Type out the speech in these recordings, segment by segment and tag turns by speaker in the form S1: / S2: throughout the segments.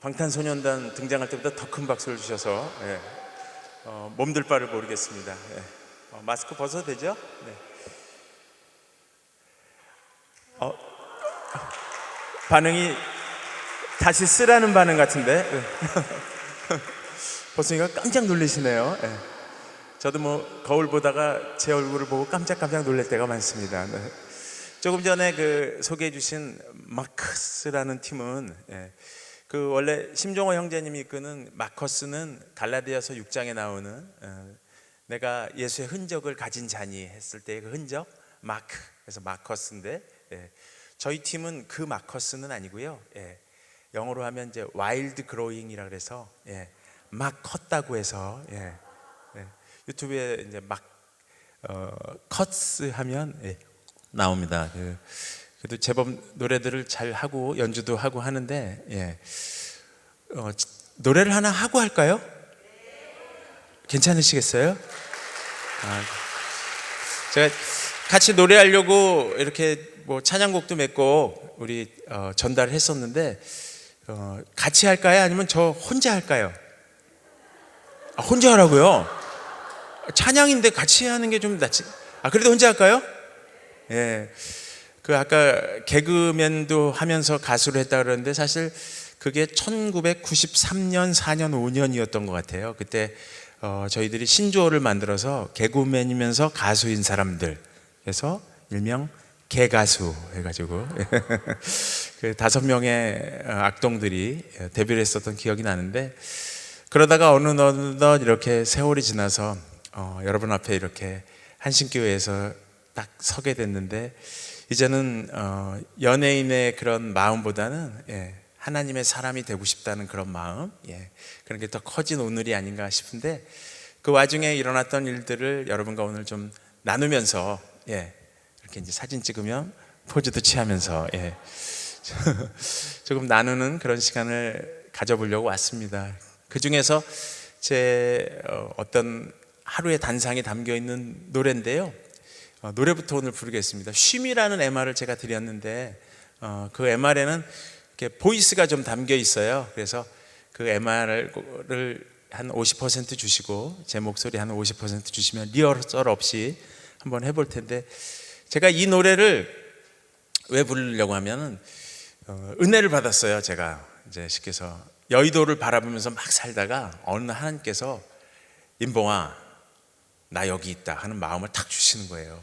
S1: 방탄소년단 등장할 때보다 더 큰 박수를 주셔서 몸둘 바를 모르겠습니다. 마스크 벗어도 되죠? 네. 반응이 다시 쓰라는 반응 같은데 벗으니까 깜짝 놀라시네요. 저도 뭐 거울 보다가 제 얼굴을 보고 깜짝 놀랄 때가 많습니다. 조금 전에 그 소개해 주신 마커스라는 팀은 그 원래 심종호 형제님이 이끄는 마커스는 갈라디아서 6장에 나오는 내가 예수의 흔적을 가진 자니 했을 때의 그 흔적 마크, 그래서 마커스인데 저희 팀은 그 마커스는 아니고요. 영어로 하면 이제 와일드 그로잉이라 그래서 막 컸다고 해서 유튜브에 이제 막 컷스 하면 나옵니다. 그래도 제법 노래들을 잘 하고 연주도 하고 하는데 노래를 하나 하고 할까요? 괜찮으시겠어요? 제가 같이 노래하려고 이렇게 뭐 찬양곡도 몇 곡 우리 전달했었는데 같이 할까요? 아니면 저 혼자 할까요? 혼자 하라고요? 찬양인데 같이 하는 게 좀 낫지. 그래도 혼자 할까요? 그 아까 개그맨도 하면서 가수를 했다 그러는데 사실 그게 1993년, 4년, 5년이었던 것 같아요. 그때 저희들이 신조어를 만들어서 개그맨이면서 가수인 사람들 해서 일명 개가수 해가지고 그 5명의 악동들이 데뷔를 했었던 기억이 나는데, 그러다가 어느덧 이렇게 세월이 지나서 여러분 앞에 이렇게 한신교회에서 딱 서게 됐는데, 이제는 연예인의 그런 마음보다는 하나님의 사람이 되고 싶다는 그런 마음, 그런 게 더 커진 오늘이 아닌가 싶은데, 그 와중에 일어났던 일들을 여러분과 오늘 좀 나누면서 이렇게 이제 사진 찍으면 포즈도 취하면서 조금 나누는 그런 시간을 가져보려고 왔습니다. 그 중에서 제 어떤 하루의 단상이 담겨 있는 노래인데요. 노래부터 오늘 부르겠습니다. 쉼이라는 MR을 제가 드렸는데 그 MR에는 이렇게 보이스가 좀 담겨 있어요. 그래서 그 MR을 한 50% 주시고 제 목소리 한 50% 주시면 리허설 없이 한번 해볼 텐데, 제가 이 노래를 왜 부르려고 하면은 은혜를 받았어요. 제가 이제 시켜서 여의도를 바라보면서 막 살다가 어느 날 하나님께서 인봉아 나 여기 있다 하는 마음을 탁 주시는 거예요.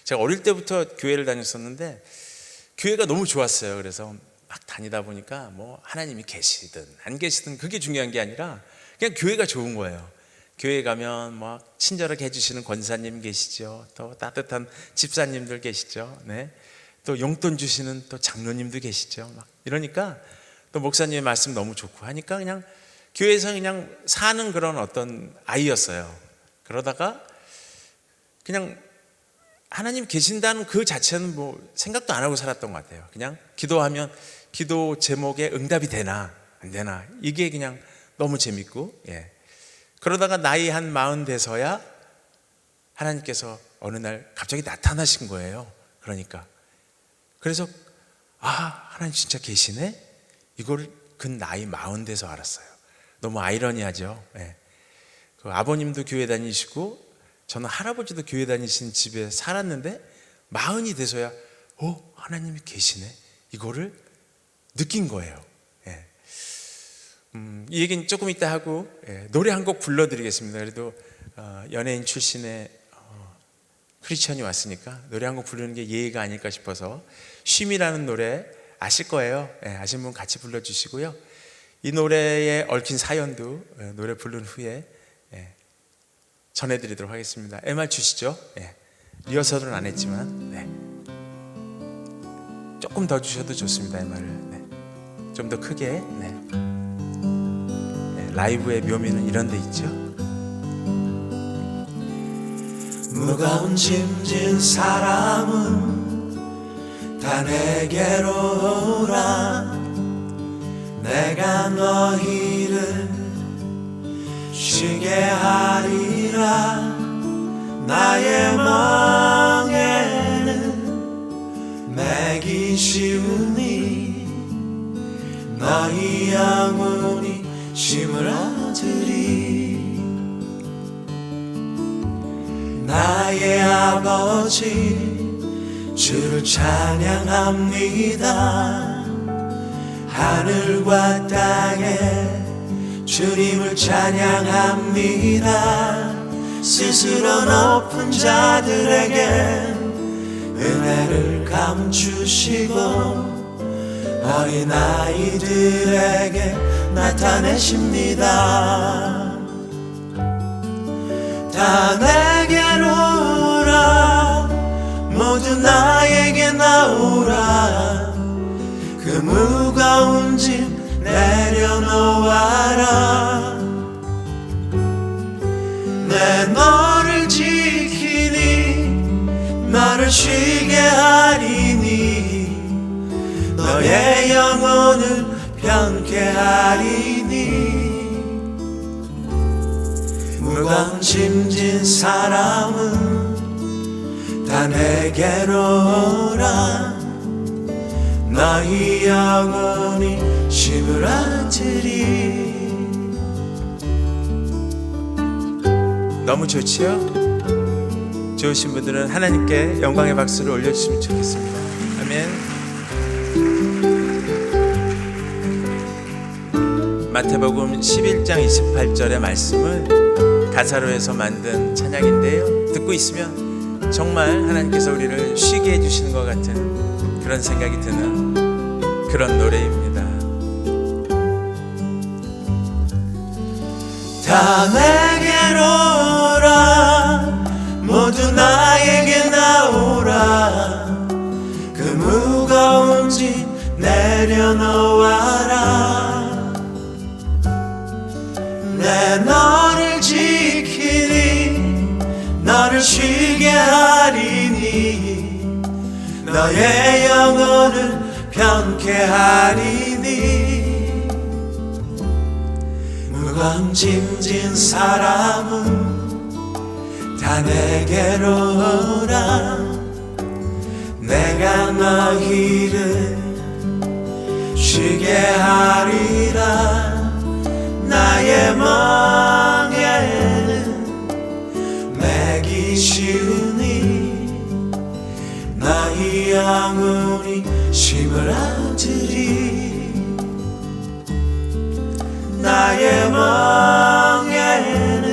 S1: 제가 어릴 때부터 교회를 다녔었는데 교회가 너무 좋았어요. 그래서 막 다니다 보니까 뭐 하나님이 계시든 안 계시든 그게 중요한 게 아니라 그냥 교회가 좋은 거예요. 교회 가면 막 친절하게 해주시는 권사님 계시죠. 또 따뜻한 집사님들 계시죠. 또 용돈 주시는 또 장로님도 계시죠. 막 이러니까 또 목사님의 말씀 너무 좋고 하니까 그냥 교회에서 그냥 사는 그런 어떤 아이였어요. 그러다가 그냥 하나님 계신다는 그 자체는 뭐 생각도 안 하고 살았던 것 같아요. 그냥 기도하면 기도 제목에 응답이 되나 안 되나 이게 그냥 너무 재밌고 그러다가 나이 한 40 돼서야 하나님께서 어느 날 갑자기 나타나신 거예요. 그래서 하나님 진짜 계시네? 이걸 그 나이 40 돼서 알았어요. 너무 아이러니하죠. 그 아버님도 교회 다니시고 저는 할아버지도 교회 다니신 집에 살았는데 40이 돼서야 하나님이 계시네? 이거를 느낀 거예요. 이 얘기는 조금 이따 하고 노래 한 곡 불러드리겠습니다. 그래도 연예인 출신의 크리스천이 왔으니까 노래 한 곡 부르는 게 예의가 아닐까 싶어서 쉼이라는 노래 아실 거예요. 아시는 분 같이 불러주시고요. 이 노래에 얽힌 사연도 노래 부른 후에 전해드리도록 하겠습니다. MR 주시죠. 리허설은 안 했지만 조금 더 주셔도 좋습니다. MR을 좀 더 크게. 라이브의 묘미는 이런 데 있죠.
S2: 무거운 짐진 사람은 다 내게로 오라. 내가 너희를 쉬게 하리라. 나의 멍에는 매기 쉬우니 너희 영혼 심으라드리 나의 아버지 주를 찬양합니다. 하늘과 땅에 주님을 찬양합니다. 스스로 높은 자들에게 은혜를 감추시고 어린아이들에게 나타내십니다. 다 내게로 오라 모두 나에게 나오라 그 무거운 짐 내려놓아라 내 너를 지키니 너를 쉬게 하리니 너의 영혼을 편케 하리니 무거운 짐진 사람은 다 내게로 오라 너희 영혼이 쉼을 얻으리.
S1: 너무 좋지요? 좋으신 분들은 하나님께 영광의 박수를 올려주시면 좋겠습니다. 아멘. 마태복음 11장 28절의 말씀을 가사로 해서 만든 찬양인데요, 듣고 있으면 정말 하나님께서 우리를 쉬게 해주시는 것 같은 그런 생각이 드는 그런 노래입니다.
S2: 다 내게로 오라 모두 나에게 나오라 그 무거운 짐 내려놓아라 내 너를 지키니 너를 쉬게 하리니 너의 영혼을 편케 하리니 무거운 짐진 사람은 다 내게로 오라 내가 너희를 쉬게 하리라 나의 멍에는 매기 쉬우니 너희 영혼이 쉼을 얻으리 나의 멍에는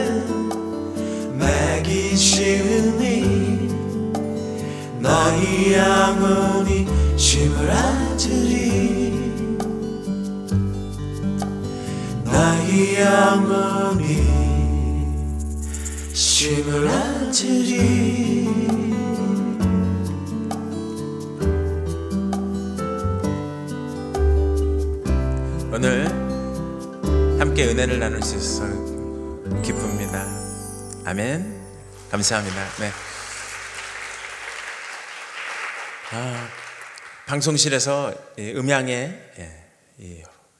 S2: 매기 쉬우니 너희 영혼이 쉼을 얻으리 너희 영혼이 쉼을 얻으리.
S1: 오늘 함께 은혜를 나눌 수 있어서 기쁩니다. 아멘. 감사합니다. 네. 방송실에서 음향의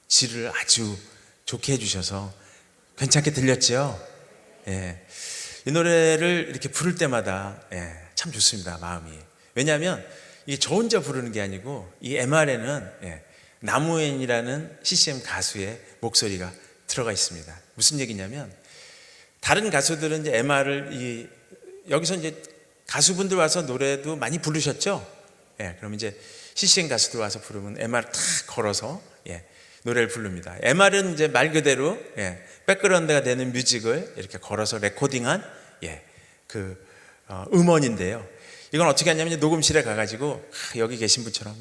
S1: 질을 아주 좋게 해주셔서 괜찮게 들렸죠? 예. 이 노래를 이렇게 부를 때마다 참 좋습니다, 마음이. 왜냐하면 이게 저 혼자 부르는 게 아니고 이 MR에는 나무엔이라는 CCM 가수의 목소리가 들어가 있습니다. 무슨 얘기냐면 다른 가수들은 이제 MR을 여기서 이제 가수분들 와서 노래도 많이 부르셨죠? 그럼 이제 CCM 가수들 와서 부르면 MR 탁 걸어서 노래를 부릅니다. MR은 이제 말 그대로 백그라운드가 되는 뮤직을 이렇게 걸어서 레코딩한 그 음원인데요. 이건 어떻게 하냐면 녹음실에 가가지고 여기 계신 분처럼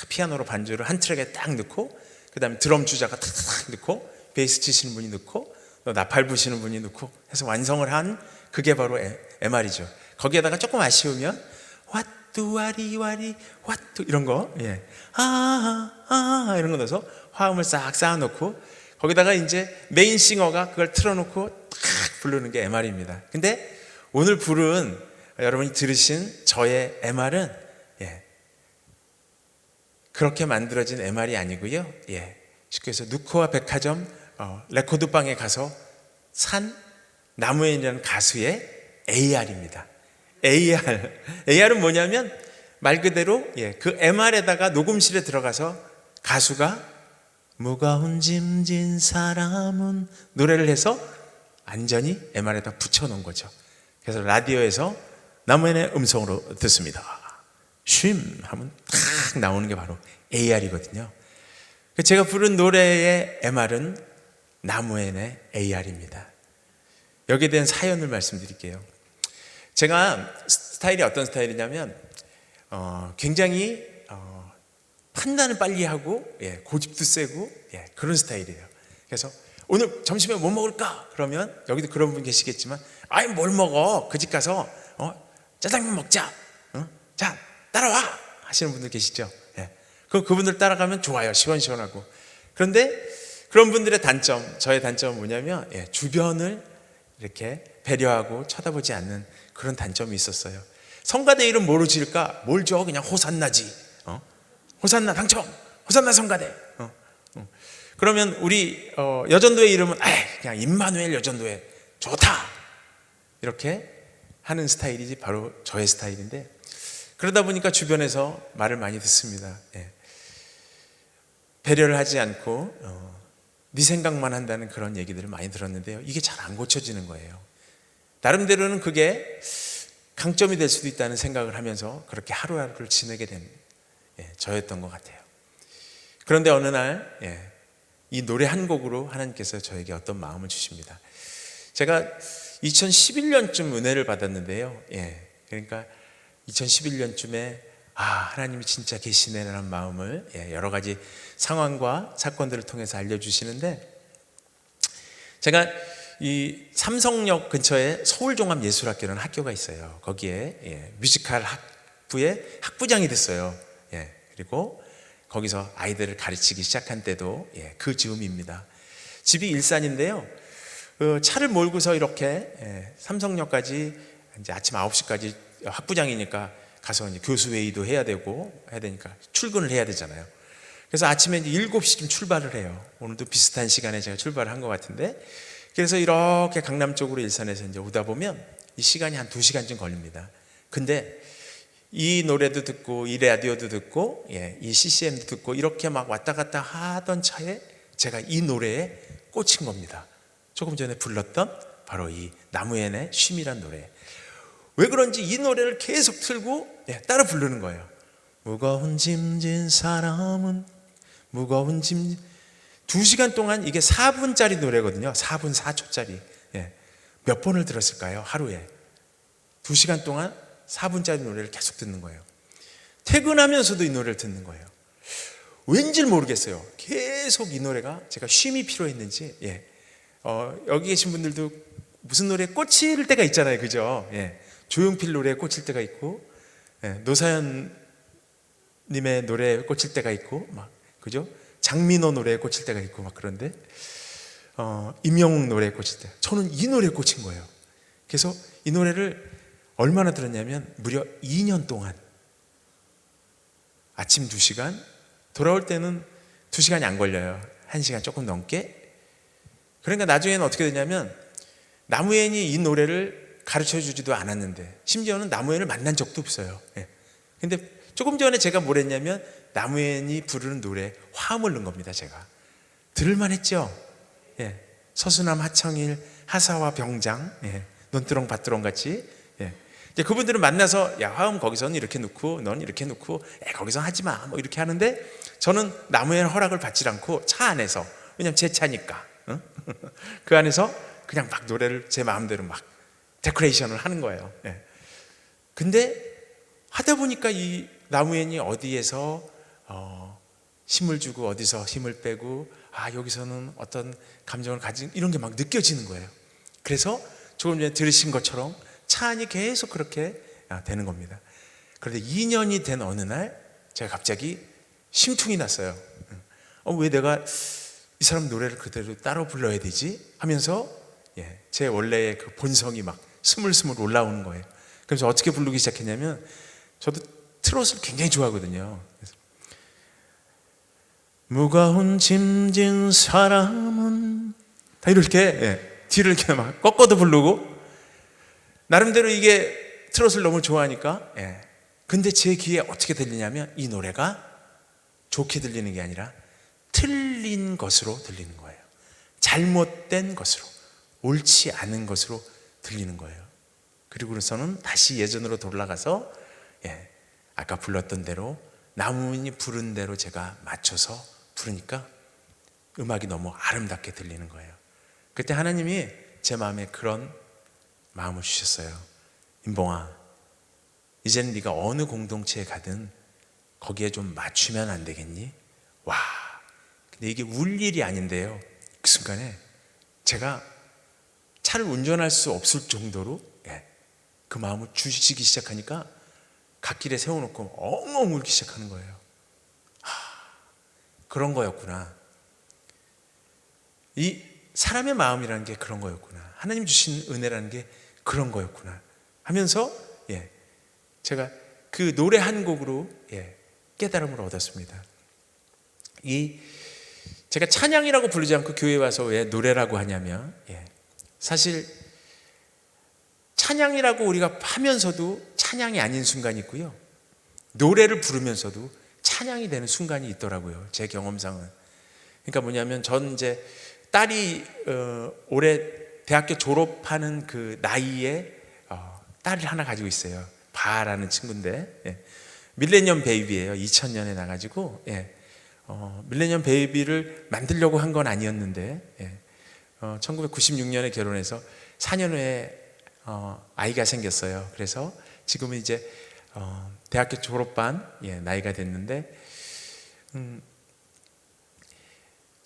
S1: 피아노로 반주를 한 트랙에 딱 넣고 그 다음에 드럼 주자가 탁탁 넣고 베이스 치시는 분이 넣고 또 나팔 부시는 분이 넣고 해서 완성을 한 그게 바로 MR이죠. 거기에다가 조금 아쉬우면 왓뚜 와리와리 왓뚜 이런 거 이런 거 넣어서 화음을 싹 쌓아놓고 거기다가 이제 메인 싱어가 그걸 틀어놓고 딱 부르는 게 MR입니다. 근데 오늘 부른 여러분이 들으신 저의 MR은 그렇게 만들어진 MR이 아니고요. 쉽게 해서 누코와 백화점 레코드방에 가서 산 나무엔이라는 가수의 AR입니다. AR은 뭐냐면 말 그대로 그 MR에다가 녹음실에 들어가서 가수가 무거운 짐진 사람은 노래를 해서 안전히 MR에다 붙여놓은 거죠. 그래서 라디오에서 나무엔의 음성으로 듣습니다. 쉼 하면 탁 나오는 게 바로 AR이거든요. 제가 부른 노래의 MR은 나무엔의 AR입니다. 여기에 대한 사연을 말씀드릴게요. 제가 스타일이 어떤 스타일이냐면 굉장히 판단을 빨리 하고 고집도 세고 그런 스타일이에요. 그래서 오늘 점심에 뭐 먹을까? 그러면 여기도 그런 분 계시겠지만 아이 뭘 먹어? 그 집 가서 짜장면 먹자. 자 따라와 하시는 분들 계시죠. 그럼 그분들 따라가면 좋아요. 시원시원하고. 그런데 그런 분들의 단점, 저의 단점은 뭐냐면 주변을 이렇게 배려하고 쳐다보지 않는 그런 단점이 있었어요. 성가대 이름 뭐로 지을까? 뭘 줘? 그냥 호산나지. 호산나 당첨, 호산나 성가대. 그러면 우리 여전도의 이름은 그냥 임마누엘 여전도회 좋다. 이렇게 하는 스타일이 바로 저의 스타일인데, 그러다 보니까 주변에서 말을 많이 듣습니다. 배려를 하지 않고 네 생각만 한다는 그런 얘기들을 많이 들었는데요. 이게 잘 안 고쳐지는 거예요. 나름대로는 그게 강점이 될 수도 있다는 생각을 하면서 그렇게 하루하루를 지내게 된 저였던 것 같아요. 그런데 어느 날 이 노래 한 곡으로 하나님께서 저에게 어떤 마음을 주십니다. 제가 2011년쯤 은혜를 받았는데요. 그러니까 2011년쯤에 하나님이 진짜 계시네라는 마음을 여러 가지 상황과 사건들을 통해서 알려주시는데, 제가 이 삼성역 근처에 서울종합예술학교라는 학교가 있어요. 거기에 뮤지컬 학부의 학부장이 됐어요. 그리고 거기서 아이들을 가르치기 시작한 때도 그 즈음입니다. 집이 일산인데요. 차를 몰고서 이렇게 삼성역까지 이제 아침 9시까지 학부장이니까 가서 이제 교수회의도 해야 되니까 출근을 해야 되잖아요. 그래서 아침에 이제 7시쯤 출발을 해요. 오늘도 비슷한 시간에 제가 출발을 한 것 같은데, 그래서 이렇게 강남 쪽으로 일산에서 이제 오다 보면 이 시간이 한 2시간쯤 걸립니다. 근데 이 노래도 듣고 이 라디오도 듣고 이 CCM도 듣고 이렇게 막 왔다 갔다 하던 차에 제가 이 노래에 꽂힌 겁니다. 조금 전에 불렀던 바로 이 나무엔의 쉼이란 노래. 왜 그런지 이 노래를 계속 틀고 따라 부르는 거예요. 무거운 짐진 사람은 무거운 짐. 2시간 동안, 이게 4분짜리 노래거든요. 4분 4초짜리. 몇 번을 들었을까요? 하루에 2시간 동안 4분짜리 노래를 계속 듣는 거예요. 퇴근하면서도 이 노래를 듣는 거예요. 왠지 모르겠어요. 계속 이 노래가 제가 쉼이 필요했는지. 여기 계신 분들도 무슨 노래에 꽂힐 때가 있잖아요. 그죠? 조용필 노래에 꽂힐 때가 있고, 노사연 님의 노래에 꽂힐 때가 있고, 막 그죠? 장민호 노래에 꽂힐 때가 있고 막 그런데 임영웅 노래에 꽂힐 때, 저는 이 노래에 꽂힌 거예요. 그래서 이 노래를 얼마나 들었냐면 무려 2년 동안 아침 2시간, 돌아올 때는 2시간이 안 걸려요. 1시간 조금 넘게. 그러니까 나중에는 어떻게 되냐면 나무엔이 이 노래를 가르쳐 주지도 않았는데, 심지어는 나무엔을 만난 적도 없어요. 근데 조금 전에 제가 뭘 했냐면 나무엔이 부르는 노래 화음을 넣은 겁니다. 제가 들을만 했죠. 서수남, 하청일, 하사와 병장, 논두렁 밭두렁 같이. 이제 그분들은 만나서 야 화음 거기서는 이렇게 넣고 넌 이렇게 넣고 거기서 하지마 뭐 이렇게 하는데, 저는 나무엔 허락을 받지 않고 차 안에서, 왜냐면 제 차니까 그 안에서 그냥 막 노래를 제 마음대로 막 데코레이션을 하는 거예요. 근데 하다 보니까 이 나무엔이 어디에서 힘을 주고 어디서 힘을 빼고, 여기서는 어떤 감정을 가진, 이런 게 막 느껴지는 거예요. 그래서 조금 전에 들으신 것처럼 차 안이 계속 그렇게 되는 겁니다. 그런데 2년이 된 어느 날 제가 갑자기 심퉁이 났어요. 왜 내가 이 사람 노래를 그대로 따로 불러야 되지? 하면서 제 원래의 그 본성이 막 스물스물 올라오는 거예요. 그래서 어떻게 부르기 시작했냐면, 저도 트롯을 굉장히 좋아하거든요. 그래서 무거운 짐진 사람은 다 이렇게 뒤를 이렇게 막 꺾어도 부르고, 나름대로 이게 트롯을 너무 좋아하니까. 근데 제 귀에 어떻게 들리냐면 이 노래가 좋게 들리는 게 아니라 틀린 것으로 들리는 거예요. 잘못된 것으로, 옳지 않은 것으로 들리는 거예요. 그리고서는 다시 예전으로 돌아가서 아까 불렀던 대로 나무인이 부른 대로 제가 맞춰서 부르니까 음악이 너무 아름답게 들리는 거예요. 그때 하나님이 제 마음에 그런 마음을 주셨어요. 임봉아, 이제는 네가 어느 공동체에 가든 거기에 좀 맞추면 안 되겠니? 와, 근데 이게 울 일이 아닌데요, 그 순간에 제가 차를 운전할 수 없을 정도로 그 마음을 주시기 시작하니까 갓길에 세워놓고 엉엉 울기 시작하는 거예요. 그런 거였구나. 이 사람의 마음이라는 게 그런 거였구나. 하나님 주신 은혜라는 게 그런 거였구나 하면서 제가 그 노래 한 곡으로 깨달음을 얻었습니다. 제가 찬양이라고 부르지 않고 교회에 와서 왜 노래라고 하냐면 사실 찬양이라고 우리가 하면서도 찬양이 아닌 순간이 있고요, 노래를 부르면서도 찬양이 되는 순간이 있더라고요, 제 경험상은. 그러니까 뭐냐면 전 이제 딸이 올해 대학교 졸업하는 그 나이에 딸을 하나 가지고 있어요. 바라는 친구인데 밀레니엄 베이비예요. 2000년에 나가지고 밀레니엄 베이비를 만들려고 한 건 아니었는데 1996년에 결혼해서 4년 후에 아이가 생겼어요. 그래서 지금은 이제 대학교 졸업반 나이가 됐는데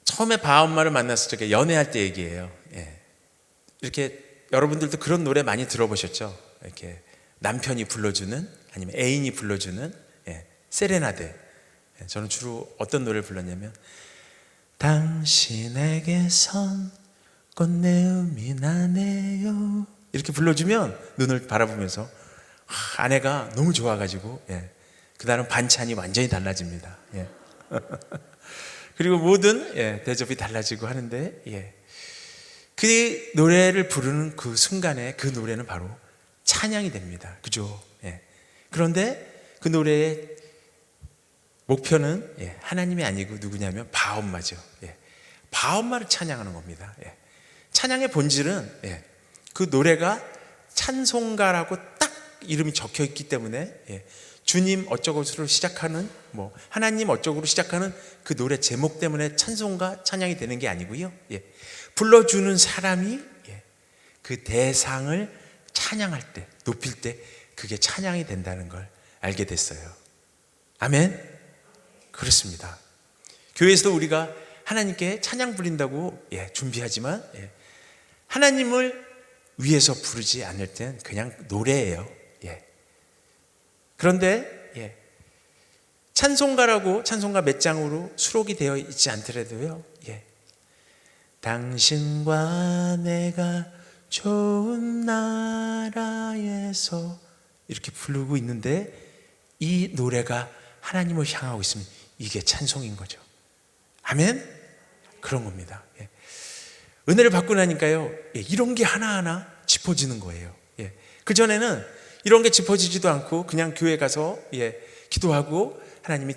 S1: 처음에 바 엄마를 만났을 적에 연애할 때 얘기예요. 이렇게 여러분들도 그런 노래 많이 들어보셨죠? 이렇게 남편이 불러주는, 아니면 애인이 불러주는 세레나데. 저는 주로 어떤 노래를 불렀냐면 당신에게선 꽃내음이 나네요, 이렇게 불러주면 눈을 바라보면서 아내가 너무 좋아가지고 그다음 반찬이 완전히 달라집니다. 그리고 모든 대접이 달라지고 하는데 그 노래를 부르는 그 순간에 그 노래는 바로 찬양이 됩니다. 그죠? 그런데 그 노래의 목표는 하나님이 아니고 누구냐면 바엄마죠. 바엄마를 찬양하는 겁니다. 찬양의 본질은 그 노래가 찬송가라고 딱 이름이 적혀 있기 때문에 주님 어쩌고로 시작하는, 하나님 어쩌고로 시작하는 그 노래 제목 때문에 찬송가, 찬양이 되는 게 아니고요, 불러주는 사람이 그 대상을 찬양할 때, 높일 때 그게 찬양이 된다는 걸 알게 됐어요. 아멘? 그렇습니다. 교회에서도 우리가 하나님께 찬양 부린다고 준비하지만 하나님을 위해서 부르지 않을 땐 그냥 노래예요. 그런데 찬송가라고 찬송가 몇 장으로 수록이 되어 있지 않더라도요, 당신과 내가 좋은 나라에서 이렇게 부르고 있는데 이 노래가 하나님을 향하고 있으면 이게 찬송인 거죠. 아멘? 그런 겁니다. 은혜를 받고 나니까요, 이런 게 하나하나 짚어지는 거예요. 그전에는 이런 게 짚어지지도 않고 그냥 교회 가서 기도하고 하나님이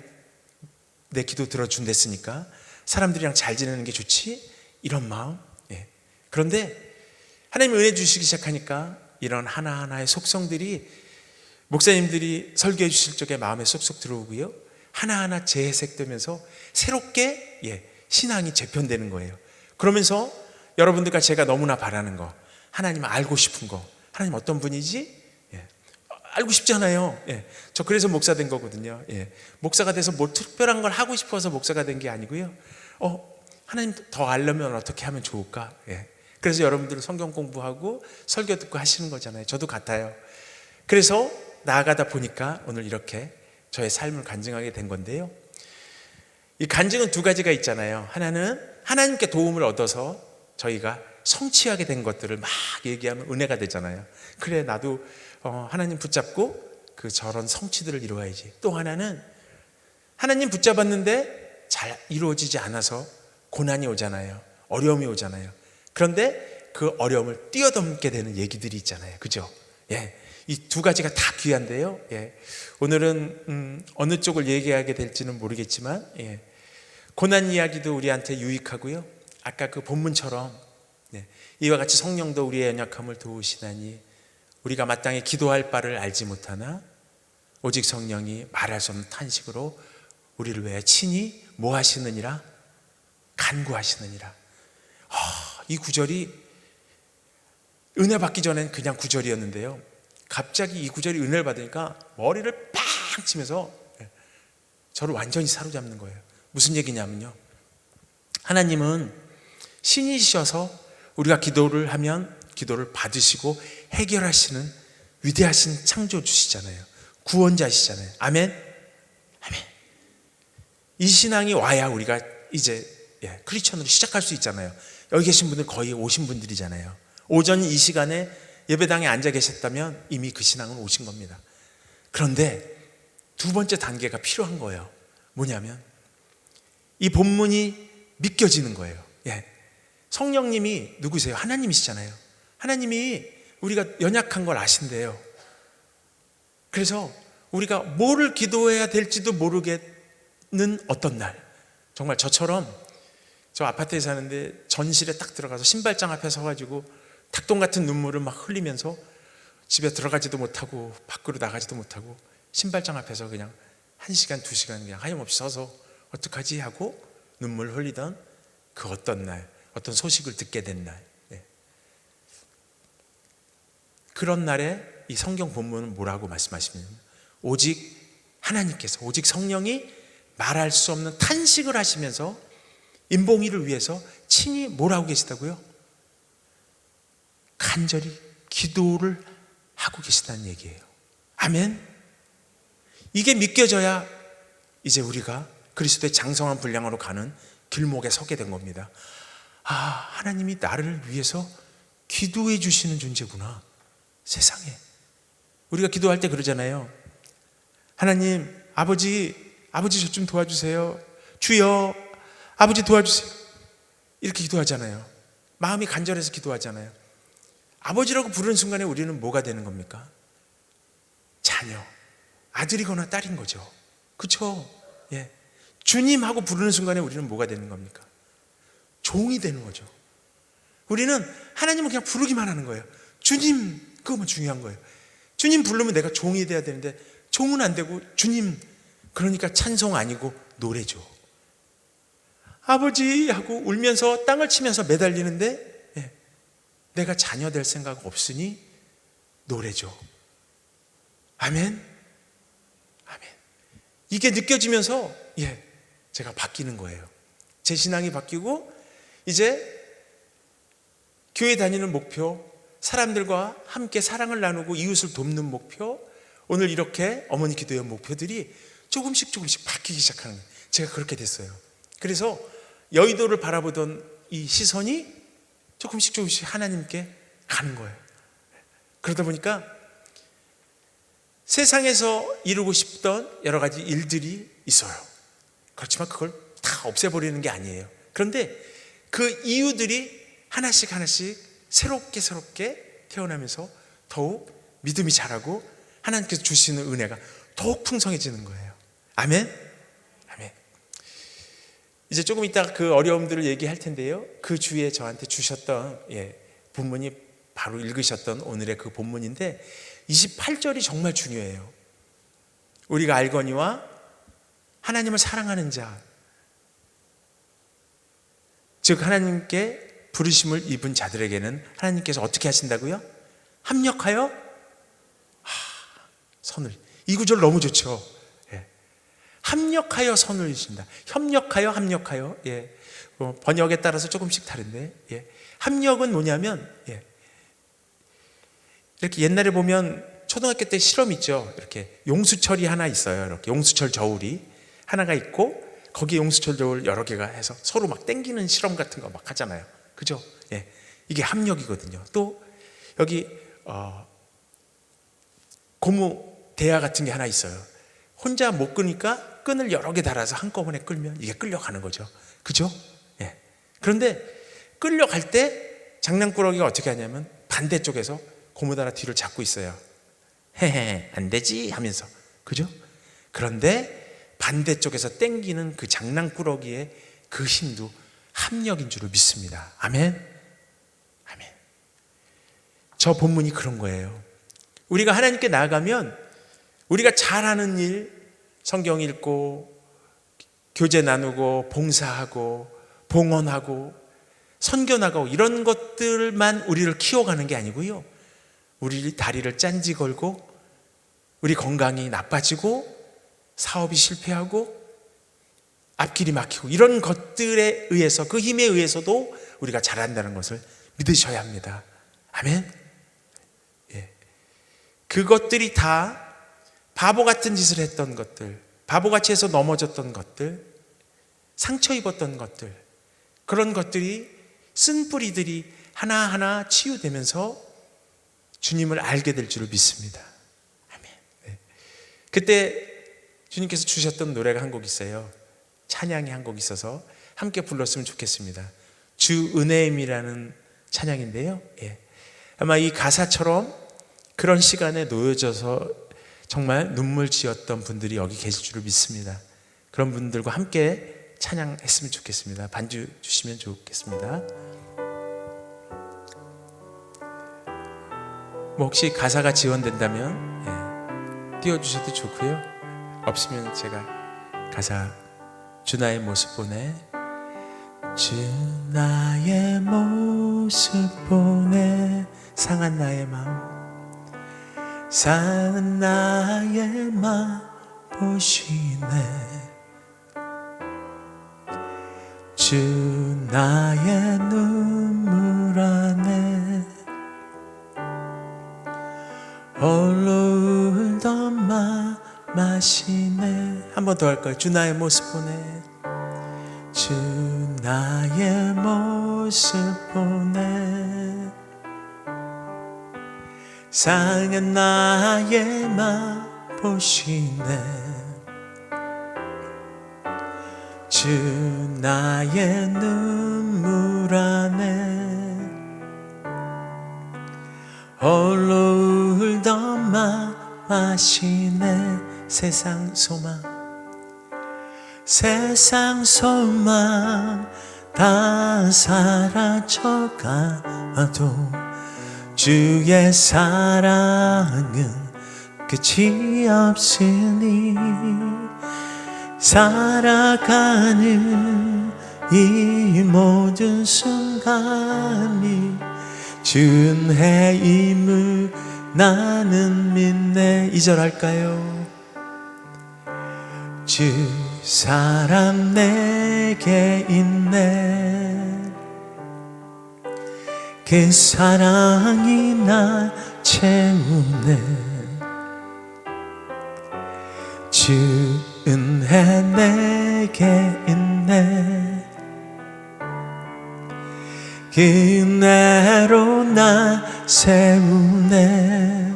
S1: 내 기도 들어준댔으니까 사람들이랑 잘 지내는 게 좋지, 이런 마음. 그런데 하나님 은혜 주시기 시작하니까 이런 하나하나의 속성들이 목사님들이 설교해 주실 적에 마음에 쏙쏙 들어오고요, 하나하나 재해석되면서 새롭게 신앙이 재편되는 거예요. 그러면서 여러분들과 제가 너무나 바라는 거, 하나님 알고 싶은 거, 하나님 어떤 분이지? 알고 싶잖아요. 저 그래서 목사 된 거거든요. 목사가 돼서 뭐 특별한 걸 하고 싶어서 목사가 된 게 아니고요, 하나님 더 알려면 어떻게 하면 좋을까? 그래서 여러분들 성경 공부하고 설교 듣고 하시는 거잖아요. 저도 같아요. 그래서 나아가다 보니까 오늘 이렇게 저의 삶을 간증하게 된 건데요, 이 간증은 두 가지가 있잖아요. 하나는 하나님께 도움을 얻어서 저희가 성취하게 된 것들을 막 얘기하면 은혜가 되잖아요. 그래, 나도 하나님 붙잡고 그 저런 성취들을 이루어야지. 또 하나는 하나님 붙잡았는데 잘 이루어지지 않아서 고난이 오잖아요. 어려움이 오잖아요. 그런데 그 어려움을 뛰어넘게 되는 얘기들이 있잖아요. 그죠? 이 두 가지가 다 귀한데요, 오늘은 어느 쪽을 얘기하게 될지는 모르겠지만 고난 이야기도 우리한테 유익하고요. 아까 그 본문처럼 이와 같이 성령도 우리의 연약함을 도우시나니 우리가 마땅히 기도할 바를 알지 못하나 오직 성령이 말할 수 없는 탄식으로 우리를 위해 친히 뭐 하시느니라? 간구하시느니라. 이 구절이 은혜 받기 전엔 그냥 구절이었는데요, 갑자기 이 구절이 은혜를 받으니까 머리를 빵 치면서 저를 완전히 사로잡는 거예요. 무슨 얘기냐면요, 하나님은 신이셔서 우리가 기도를 하면 기도를 받으시고 해결하시는 위대하신 창조주시잖아요. 구원자시잖아요. 아멘? 아멘. 이 신앙이 와야 우리가 이제 크리스천으로 시작할 수 있잖아요. 여기 계신 분들 거의 오신 분들이잖아요. 오전 이 시간에 예배당에 앉아 계셨다면 이미 그 신앙은 오신 겁니다. 그런데 두 번째 단계가 필요한 거예요. 뭐냐면 이 본문이 믿겨지는 거예요. 성령님이 누구세요? 하나님이시잖아요. 하나님이 우리가 연약한 걸 아신대요. 그래서 우리가 뭐를 기도해야 될지도 모르겠는 어떤 날, 정말 저처럼 저 아파트에 사는데 전실에 딱 들어가서 신발장 앞에 서가지고 닭똥 같은 눈물을 막 흘리면서 집에 들어가지도 못하고 밖으로 나가지도 못하고 신발장 앞에서 그냥 1시간, 2시간 그냥 하염없이 서서 어떡하지 하고 눈물 흘리던 그 어떤 날, 어떤 소식을 듣게 된 날, 그런 날에 이 성경 본문은 뭐라고 말씀하시냐면 오직 하나님께서, 오직 성령이 말할 수 없는 탄식을 하시면서 인봉이를 위해서 친히 뭐라고 계시다고요? 간절히 기도를 하고 계시다는 얘기예요. 아멘. 이게 믿겨져야 이제 우리가 그리스도의 장성한 분량으로 가는 길목에 서게 된 겁니다. 하나님이 나를 위해서 기도해 주시는 존재구나. 세상에 우리가 기도할 때 그러잖아요. 하나님, 아버지 저 좀 도와주세요. 주여, 아버지 도와주세요. 이렇게 기도하잖아요. 마음이 간절해서 기도하잖아요. 아버지라고 부르는 순간에 우리는 뭐가 되는 겁니까? 자녀, 아들이거나 딸인 거죠. 그렇죠? 주님하고 부르는 순간에 우리는 뭐가 되는 겁니까? 종이 되는 거죠. 우리는 하나님을 그냥 부르기만 하는 거예요. 주님, 그거만 중요한 거예요. 주님 부르면 내가 종이 돼야 되는데 종은 안 되고 주님, 그러니까 찬송 아니고 노래죠. 아버지 하고 울면서 땅을 치면서 매달리는데 내가 자녀 될 생각 없으니 노래죠. 아멘. 아멘. 이게 느껴지면서 제가 바뀌는 거예요. 제 신앙이 바뀌고 이제 교회 다니는 목표, 사람들과 함께 사랑을 나누고 이웃을 돕는 목표, 오늘 이렇게 어머니 기도의 목표들이 조금씩 바뀌기 시작하는 거예요. 제가 그렇게 됐어요. 그래서 여의도를 바라보던 이 시선이 조금씩 하나님께 가는 거예요. 그러다 보니까 세상에서 이루고 싶던 여러 가지 일들이 있어요. 그렇지만 그걸 다 없애버리는 게 아니에요. 그런데 그 이유들이 하나씩 새롭게 태어나면서 더욱 믿음이 자라고 하나님께서 주시는 은혜가 더욱 풍성해지는 거예요. 아멘? 아멘. 이제 조금 이따 그 어려움들을 얘기할 텐데요, 그 주에 저한테 주셨던 본문이 바로 읽으셨던 오늘의 그 본문인데 28절이 정말 중요해요. 우리가 알거니와 하나님을 사랑하는 자, 즉 하나님께 부르심을 입은 자들에게는 하나님께서 어떻게 하신다고요? 합력하여 선을. 이 구절 너무 좋죠. 합력하여 선을 이루신다. 합력하여. 번역에 따라서 조금씩 다른데, 합력은 뭐냐면, 이렇게 옛날에 보면 초등학교 때 실험 있죠. 이렇게 용수철이 하나 있어요. 이렇게 용수철 저울이 하나가 있고 거기에 용수철 저울 여러 개가 해서 서로 막 땡기는 실험 같은 거 막 하잖아요. 그죠? 이게 합력이거든요. 또 여기 고무 대야 같은 게 하나 있어요. 혼자 못 끄니까 끈을 여러 개 달아서 한꺼번에 끌면 이게 끌려가는 거죠. 그죠? 그런데 끌려갈 때 장난꾸러기가 어떻게 하냐면 반대쪽에서 고무다라 뒤를 잡고 있어요. 헤헤, 안 되지 하면서. 그죠? 그런데 반대쪽에서 땡기는 그 장난꾸러기의 그 힘도 합력인 줄을 믿습니다. 아멘. 아멘. 저 본문이 그런 거예요. 우리가 하나님께 나아가면 우리가 잘하는 일, 성경 읽고 교제 나누고 봉사하고 봉헌하고 선교 나가고 이런 것들만 우리를 키워가는 게 아니고요, 우리 다리를 짠지 걸고 우리 건강이 나빠지고 사업이 실패하고 앞길이 막히고 이런 것들에 의해서, 그 힘에 의해서도 우리가 잘한다는 것을 믿으셔야 합니다. 아멘. 예. 그것들이 다 바보 같은 짓을 했던 것들, 바보같이 해서 넘어졌던 것들, 상처 입었던 것들, 그런 것들이 쓴뿌리들이 하나하나 치유되면서 주님을 알게 될 줄을 믿습니다. 아멘. 네. 그때 주님께서 주셨던 노래가 한 곡 있어요. 찬양이 한 곡 있어서 함께 불렀으면 좋겠습니다. 주 은혜임이라는 찬양인데요, 예. 아마 이 가사처럼 그런 시간에 놓여져서 정말 눈물 지었던 분들이 여기 계실 줄을 믿습니다. 그런 분들과 함께 찬양했으면 좋겠습니다. 반주 주시면 좋겠습니다. 뭐 혹시 가사가 지원된다면 띄워주셔도 좋고요, 없으면 제가 가사 주 나의 모습 보내, 주 나의 모습 보내, 상한 나의 마음, 상한 나의 마음 보시네, 주 나의 눈물 안에 홀로 울던 마시네. 한 번 더 할까요? 주 나의 모습 보내, 주 나의 모습 보내, 상한 나의 맘 보시네, 주 나의 눈물 안에 홀로 울던 마시네. 세상 소망, 세상 소망 다 사라져가도 주의 사랑은 끝이 없으니, 살아가는 이 모든 순간이 주 은혜임을 나는 믿네. 2절 할까요? 주 사랑 내게 있네, 그 사랑이 날 채우네, 주 은혜 내게 있네, 그 은혜로 날 세우네,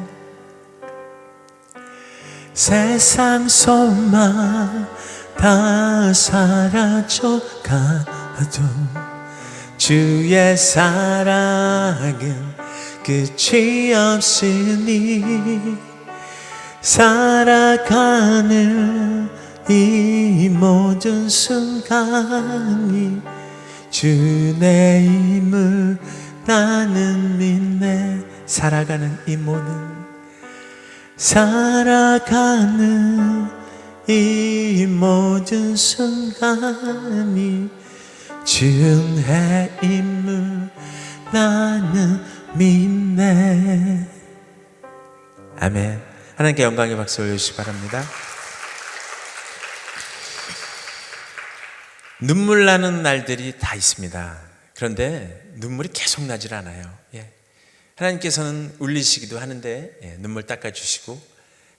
S1: 세상 소망 다 사라져가도 주의 사랑은 끝이 없으니, 살아가는 이 모든 순간이 주의 힘을 나는 믿네. 살아가는 이 모든, 살아가는 이 모든 순간이 주 은혜임을 나는 믿네. 아멘. 하나님께 영광의 박수 올려주시기 바랍니다. 눈물 나는 날들이 다 있습니다. 그런데 눈물이 계속 나질 않아요. 예. 하나님께서는 울리시기도 하는데 눈물 닦아주시고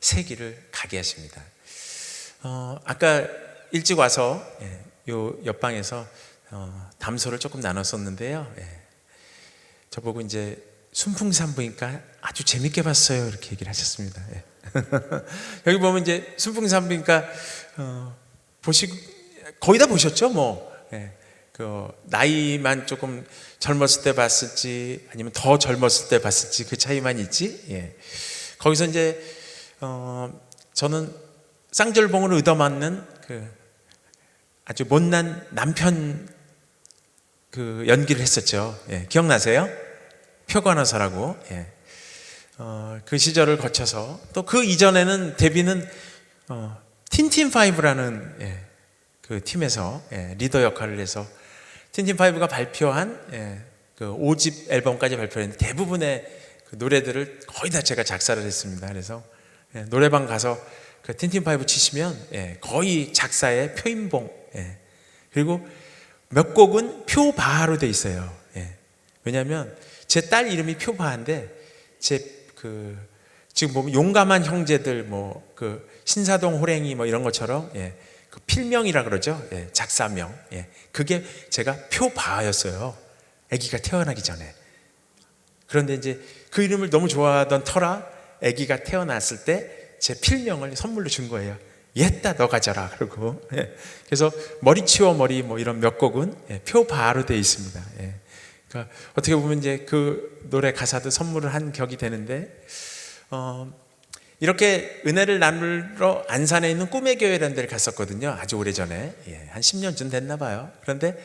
S1: 세기를 가게 하십니다. 아까 일찍 와서 요 옆방에서 담소를 조금 나눴었는데요. 저보고 이제 순풍산부인과 아주 재밌게 봤어요, 이렇게 얘기를 하셨습니다. 여기 보면 이제 순풍산부인과 거의 다 보셨죠, 뭐. 그 나이만 조금 젊었을 때 봤을지 아니면 더 젊었을 때 봤을지 그 차이만 있지. 거기서 이제 저는 쌍절봉으로 얻어맞는 그 아주 못난 남편 그 연기를 했었죠. 예, 기억나세요? 표관어사라고. 예. 그 시절을 거쳐서 또 그 이전에는 데뷔는 틴틴5라는 예, 그 팀에서 예, 리더 역할을 해서 틴틴5가 발표한 예, 그 5집 앨범까지 발표했는데 대부분의 그 노래들을 거의 다 제가 작사를 했습니다. 그래서 예, 노래방 가서 그 틴틴5 치시면 예, 거의 작사에 표인봉 예, 그리고 몇 곡은 표바로 돼 있어요. 예. 왜냐하면 제 딸 이름이 표바인데 지금 보면 용감한 형제들 뭐 그 신사동 호랭이 뭐 이런 것처럼 예, 그 필명이라 그러죠. 예, 작사명. 예. 그게 제가 표바였어요. 아기가 태어나기 전에. 그런데 이제 그 이름을 너무 좋아하던 터라 아기가 태어났을 때 제 필명을 선물로 준 거예요. 옛다 너 가져라 그러고. 예. 그래서 머리 치워 머리 뭐 이런 몇 곡은 예, 표바로 되어 있습니다. 예. 그러니까 어떻게 보면 이제 그 노래 가사도 선물을 한 격이 되는데 이렇게 은혜를 나누러 안산에 있는 꿈의 교회라는 데를 갔었거든요. 아주 오래전에 예, 한 10년쯤 됐나 봐요. 그런데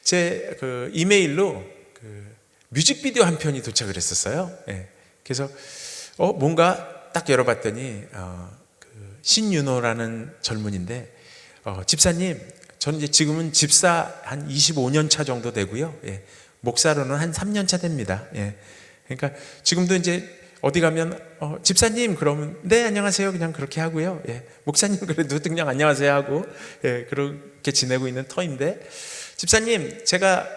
S1: 제 그 이메일로 그 뮤직비디오 한 편이 도착을 했었어요. 예. 그래서 뭔가 딱 열어봤더니 그 신윤호라는 젊은인데 집사님 저는 이제 지금은 집사 한 25년 차 정도 되고요. 예. 목사로는 한 3년 차 됩니다. 예. 그러니까 지금도 이제 어디 가면 집사님 그러면 네 안녕하세요 그냥 그렇게 하고요. 예. 목사님 그래도 그냥 안녕하세요 하고 예, 그렇게 지내고 있는 터인데 집사님 제가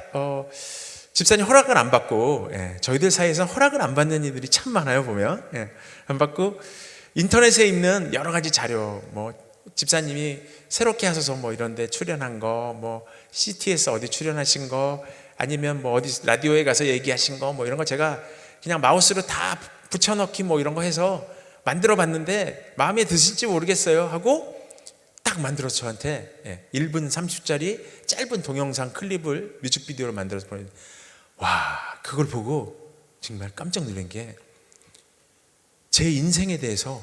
S1: 집사님 허락을 안 받고 예, 저희들 사이에서 허락을 안 받는 이들이 참 많아요 보면 예, 안 받고 인터넷에 있는 여러 가지 자료 뭐 집사님이 새롭게 하셔서 뭐 이런데 출연한 거 뭐 CT에서 어디 출연하신 거 아니면 뭐 어디 라디오에 가서 얘기하신 거 뭐 이런 거 제가 그냥 마우스로 다 붙여넣기 뭐 이런 거 해서 만들어 봤는데 마음에 드실지 모르겠어요 하고 딱 만들어서 저한테 1분 30초짜리 짧은 동영상 클립을 뮤직비디오로 만들어서 보냈는데 와 그걸 보고 정말 깜짝 놀란 게 제 인생에 대해서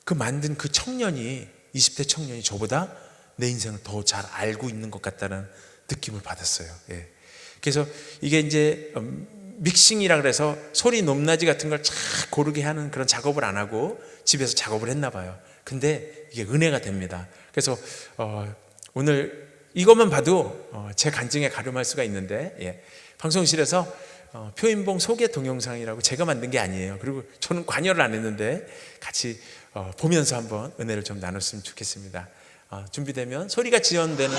S1: 그 만든 그 청년이 20대 청년이 저보다 내 인생을 더 잘 알고 있는 것 같다는 느낌을 받았어요. 예. 그래서 이게 이제 믹싱이라 그래서 소리 높낮이 같은 걸 잘 고르게 하는 그런 작업을 안 하고 집에서 작업을 했나 봐요. 근데 이게 은혜가 됩니다. 그래서 오늘 이것만 봐도 제 간증에 가름할 수가 있는데 예. 방송실에서 표인봉 소개 동영상이라고 제가 만든 게 아니에요. 그리고 저는 관여를 안 했는데 같이 보면서 한번 은혜를 좀 나눴으면 좋겠습니다. 준비되면 소리가 지연되는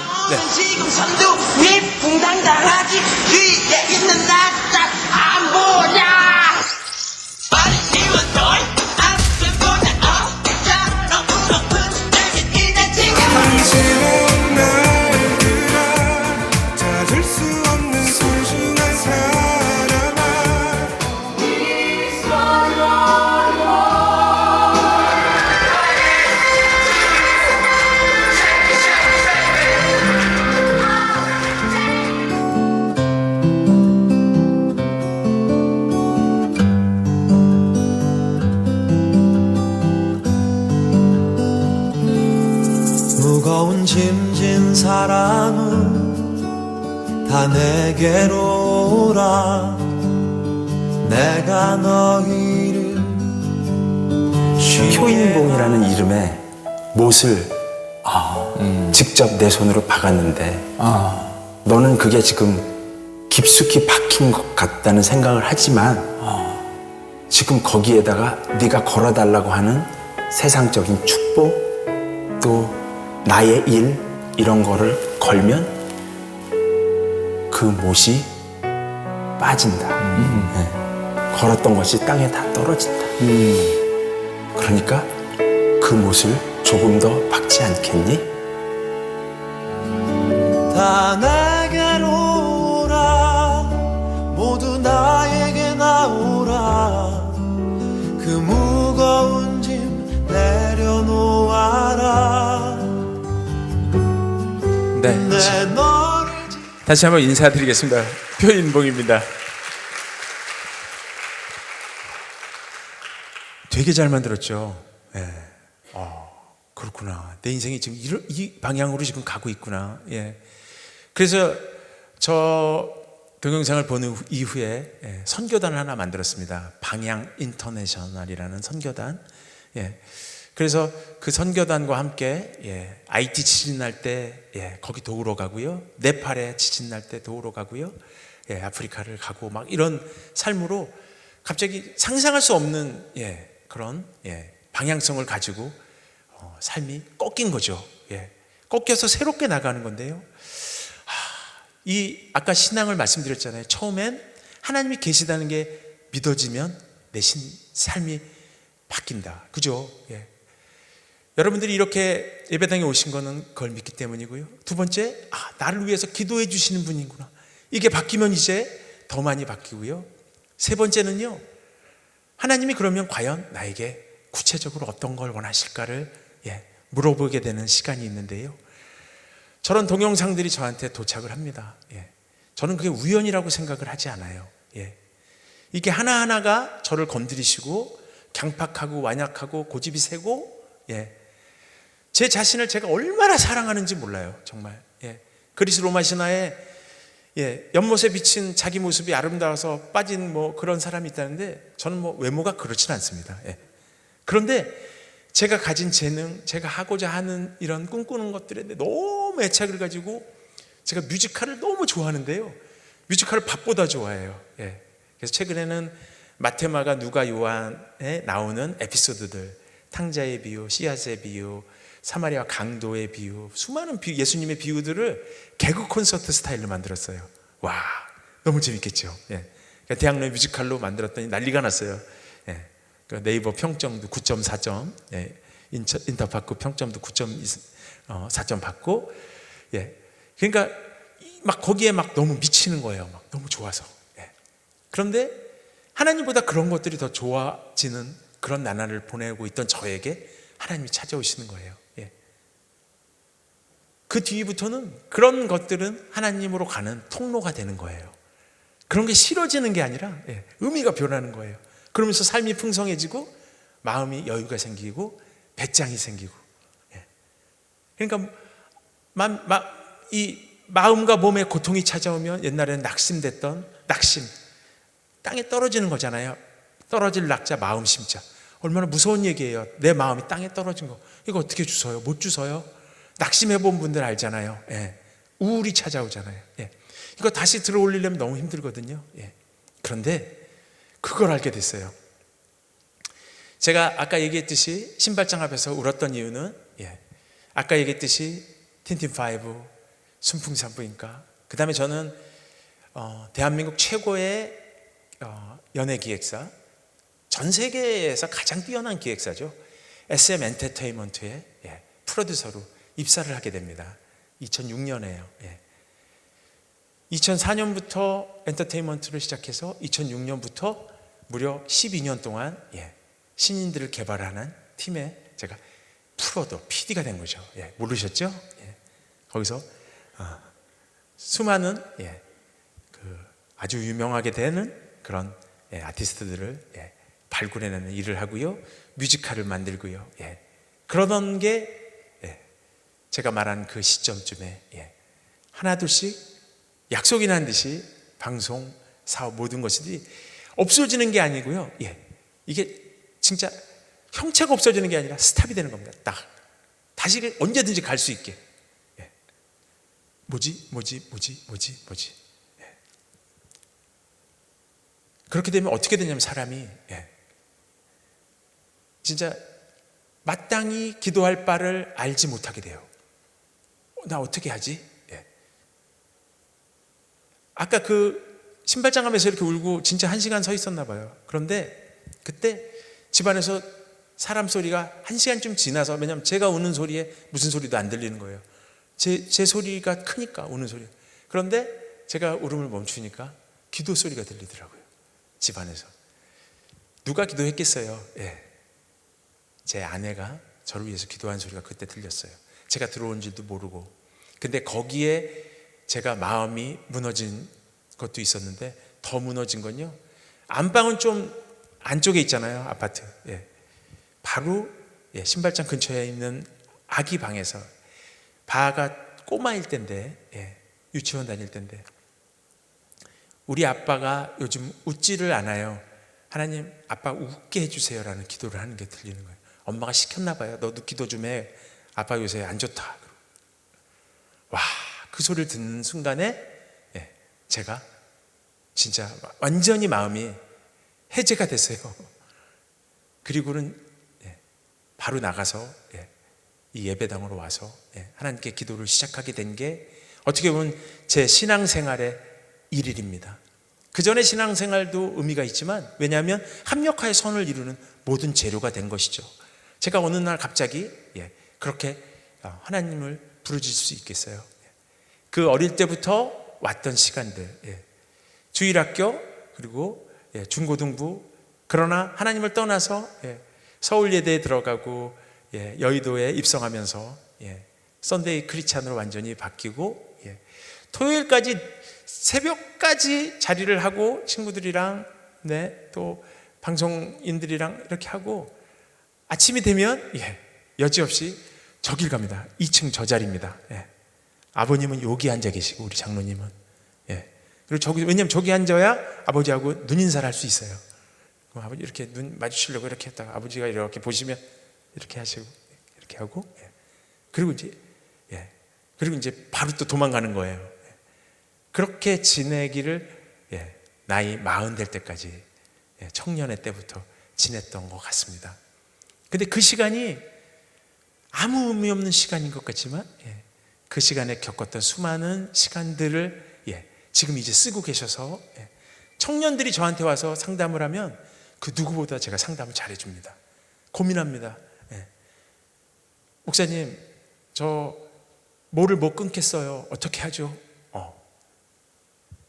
S3: 지금 선두 위풍당당하지 뒤에 있는 나딱 안 보냐 빨리 띄워둬 앞을 보자 자 너무 높은 내게 이제 지금
S2: 당신은 날들아 찾을 수 없는 소중한 사람아 무거운 짐진 사랑은 다 내게로 오라 내가 너희를
S4: 표인봉이라는 이름의 못을 직접 내 손으로 박았는데 너는 그게 지금 깊숙이 박힌 것 같다는 생각을 하지만 지금 거기에다가 네가 걸어달라고 하는 세상적인 축복 또 나의 일 이런 거를 걸면 그 못이 빠진다. 걸었던 것이 땅에 다 떨어진다. 그러니까 그 못을 조금 더 박지 않겠니?
S2: 다 내게로 오라 모두 나에게 나오라 그 무거운 짐 내려놓아라
S1: 네.
S2: 내 너를
S1: 다시 한번 인사드리겠습니다. 표인봉입니다. 되게 잘 만들었죠. 예. 그렇구나. 내 인생이 지금 이 방향으로 지금 가고 있구나. 예. 그래서 저 동영상을 보는 이후에 선교단을 하나 만들었습니다. 방향 인터내셔널이라는 선교단. 예. 그래서 그 선교단과 함께 IT 지진 날 때 거기 도우러 가고요. 네팔에 지진 날 때 도우러 가고요. 아프리카를 가고 막 이런 삶으로 갑자기 상상할 수 없는 그런 방향성을 가지고 삶이 꺾인 거죠. 꺾여서 새롭게 나가는 건데요. 이 아까 신앙을 말씀드렸잖아요. 처음엔 하나님이 계시다는 게 믿어지면 내 삶이 바뀐다. 그죠? 여러분들이 이렇게 예배당에 오신 거는 그걸 믿기 때문이고요. 두 번째, 나를 위해서 기도해 주시는 분이구나. 이게 바뀌면 이제 더 많이 바뀌고요. 세 번째는요, 하나님이 그러면 과연 나에게 구체적으로 어떤 걸 원하실까를 물어보게 되는 시간이 있는데요. 저런 동영상들이 저한테 도착을 합니다. 저는 그게 우연이라고 생각을 하지 않아요. 이게 하나하나가 저를 건드리시고 강팍하고 완약하고 고집이 세고 제 자신을 제가 얼마나 사랑하는지 몰라요. 정말. 그리스 로마 신화에 연못에 비친 자기 모습이 아름다워서 빠진 뭐 그런 사람이 있다는데 저는 뭐 외모가 그렇지는 않습니다. 그런데 제가 가진 재능, 제가 하고자 하는 이런 꿈꾸는 것들에 너무 애착을 가지고 제가 뮤지컬을 너무 좋아하는데요. 뮤지컬을 밥보다 좋아해요. 그래서 최근에는 마테마가 누가 요한에 나오는 에피소드들, 탕자의 비유, 씨앗의 비유, 사마리아 강도의 비유, 수많은 예수님의 비유들을 개그 콘서트 스타일로 만들었어요. 와, 너무 재밌겠죠. 대학로의 뮤지컬로 만들었더니 난리가 났어요. 네이버 평점도 9.4점, 인터파크 평점도 9.4점 받고, 그러니까 막 거기에 막 너무 미치는 거예요. 막 너무 좋아서. 그런데 하나님보다 그런 것들이 더 좋아지는 그런 나날을 보내고 있던 저에게 하나님이 찾아오시는 거예요. 그 뒤부터는 그런 것들은 하나님으로 가는 통로가 되는 거예요. 그런 게 싫어지는 게 아니라 의미가 변하는 거예요. 그러면서 삶이 풍성해지고 마음이 여유가 생기고 배짱이 생기고. 그러니까 이 마음과 몸에 고통이 찾아오면 옛날에는 낙심됐던 낙심, 땅에 떨어지는 거잖아요. 떨어질 낙자 마음 심자. 얼마나 무서운 얘기예요. 내 마음이 땅에 떨어진 거. 이거 어떻게 주워요? 못 주워요? 낙심해 본 분들 알잖아요. 우울이 찾아오잖아요. 이거 다시 들어 올리려면 너무 힘들거든요. 그런데 그걸 알게 됐어요. 제가 아까 얘기했듯이 신발장 앞에서 울었던 이유는 아까 얘기했듯이 틴틴5, 순풍산부인과, 그 다음에 저는 대한민국 최고의 연예기획사, 전 세계에서 가장 뛰어난 기획사죠. SM 엔터테인먼트의 프로듀서로 입사를 하게 됩니다. 2006년에요. 2004년부터 엔터테인먼트를 시작해서 2006년부터 무려 12년 동안 신인들을 개발하는 팀에 제가 프로도 PD가 된 거죠. 모르셨죠? 거기서 수많은 그 아주 유명하게 되는 그런 아티스트들을 발굴해내는 일을 하고요, 뮤지컬을 만들고요. 그러던 게 제가 말한 그 시점쯤에 하나둘씩 약속이 난 듯이 방송, 사업 모든 것들이 없어지는 게 아니고요. 이게 진짜 형체가 없어지는 게 아니라 스탑이 되는 겁니다. 딱 다시 언제든지 갈 수 있게. 뭐지? 그렇게 되면 어떻게 되냐면 사람이 진짜 마땅히 기도할 바를 알지 못하게 돼요. 나 어떻게 하지? 아까 그 신발장 앞에서 이렇게 울고 진짜 1시간 서 있었나 봐요. 그런데 그때 집안에서 사람 소리가 1시간쯤 지나서, 왜냐하면 제가 우는 소리에 무슨 소리도 안 들리는 거예요. 제 소리가 크니까 우는 소리. 그런데 제가 울음을 멈추니까 기도 소리가 들리더라고요. 집안에서. 누가 기도했겠어요? 제 아내가 저를 위해서 기도한 소리가 그때 들렸어요. 제가 들어온 줄도 모르고. 근데 거기에 제가 마음이 무너진 것도 있었는데, 더 무너진 건요, 안방은 좀 안쪽에 있잖아요, 아파트. 바로 신발장 근처에 있는 아기 방에서 바가 꼬마일 때인데, 유치원 다닐 때인데, 우리 아빠가 요즘 웃지를 않아요. 하나님, 아빠 웃게 해주세요라는 기도를 하는 게 들리는 거예요. 엄마가 시켰나 봐요. 너도 기도 좀 해. 아빠 요새 안 좋다. 와, 그 소리를 듣는 순간에 제가 진짜 완전히 마음이 해제가 됐어요. 그리고는 바로 나가서 이 예배당으로 와서 하나님께 기도를 시작하게 된 게 어떻게 보면 제 신앙생활의 일일입니다. 그 전에 신앙생활도 의미가 있지만, 왜냐하면 합력하여 선을 이루는 모든 재료가 된 것이죠. 제가 어느 날 갑자기 그렇게 하나님을 부르짖을 수 있겠어요. 그 어릴 때부터 왔던 시간들, 주일학교 그리고 중고등부, 그러나 하나님을 떠나서 서울예대에 들어가고 여의도에 입성하면서 썬데이 크리스찬으로 완전히 바뀌고, 토요일까지 새벽까지 자리를 하고 친구들이랑 또 방송인들이랑 이렇게 하고, 아침이 되면 여지없이 저길 갑니다. 2층 저 자리입니다. 아버님은 여기 앉아 계시고 우리 장로님은 그리고 왜냐면 저기 앉아야 아버지하고 눈인사를 할 수 있어요. 그럼 아버지 이렇게 눈 마주치려고 이렇게 했다가 아버지가 이렇게 보시면 이렇게 하시고 이렇게 하고, 그리고 이제 바로 또 도망가는 거예요. 그렇게 지내기를 나이 40 될 때까지, 청년의 때부터 지냈던 것 같습니다. 근데 그 시간이 아무 의미 없는 시간인 것 같지만 그 시간에 겪었던 수많은 시간들을 지금 이제 쓰고 계셔서 청년들이 저한테 와서 상담을 하면 그 누구보다 제가 상담을 잘해줍니다. 고민합니다. 목사님, 저 뭐를 못 끊겠어요. 어떻게 하죠?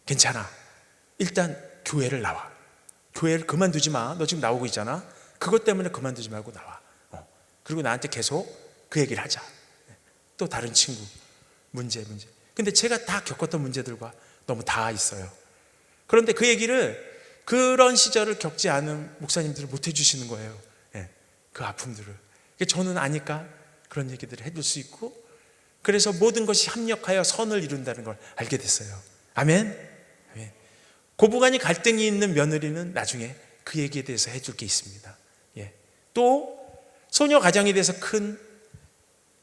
S1: 괜찮아. 일단 교회를 나와. 교회를 그만두지 마. 너 지금 나오고 있잖아. 그것 때문에 그만두지 말고 나와. 그리고 나한테 계속 그 얘기를 하자. 또 다른 친구 문제. 근데 제가 다 겪었던 문제들과 너무 다 있어요. 그런데 그 얘기를, 그런 시절을 겪지 않은 목사님들은 못 해주시는 거예요. 그 아픔들을. 저는 아니까 그런 얘기들을 해줄 수 있고, 그래서 모든 것이 합력하여 선을 이룬다는 걸 알게 됐어요. 아멘. 고부간이 갈등이 있는 며느리는 나중에 그 얘기에 대해서 해줄 게 있습니다. 또 소녀 가정에 대해서 큰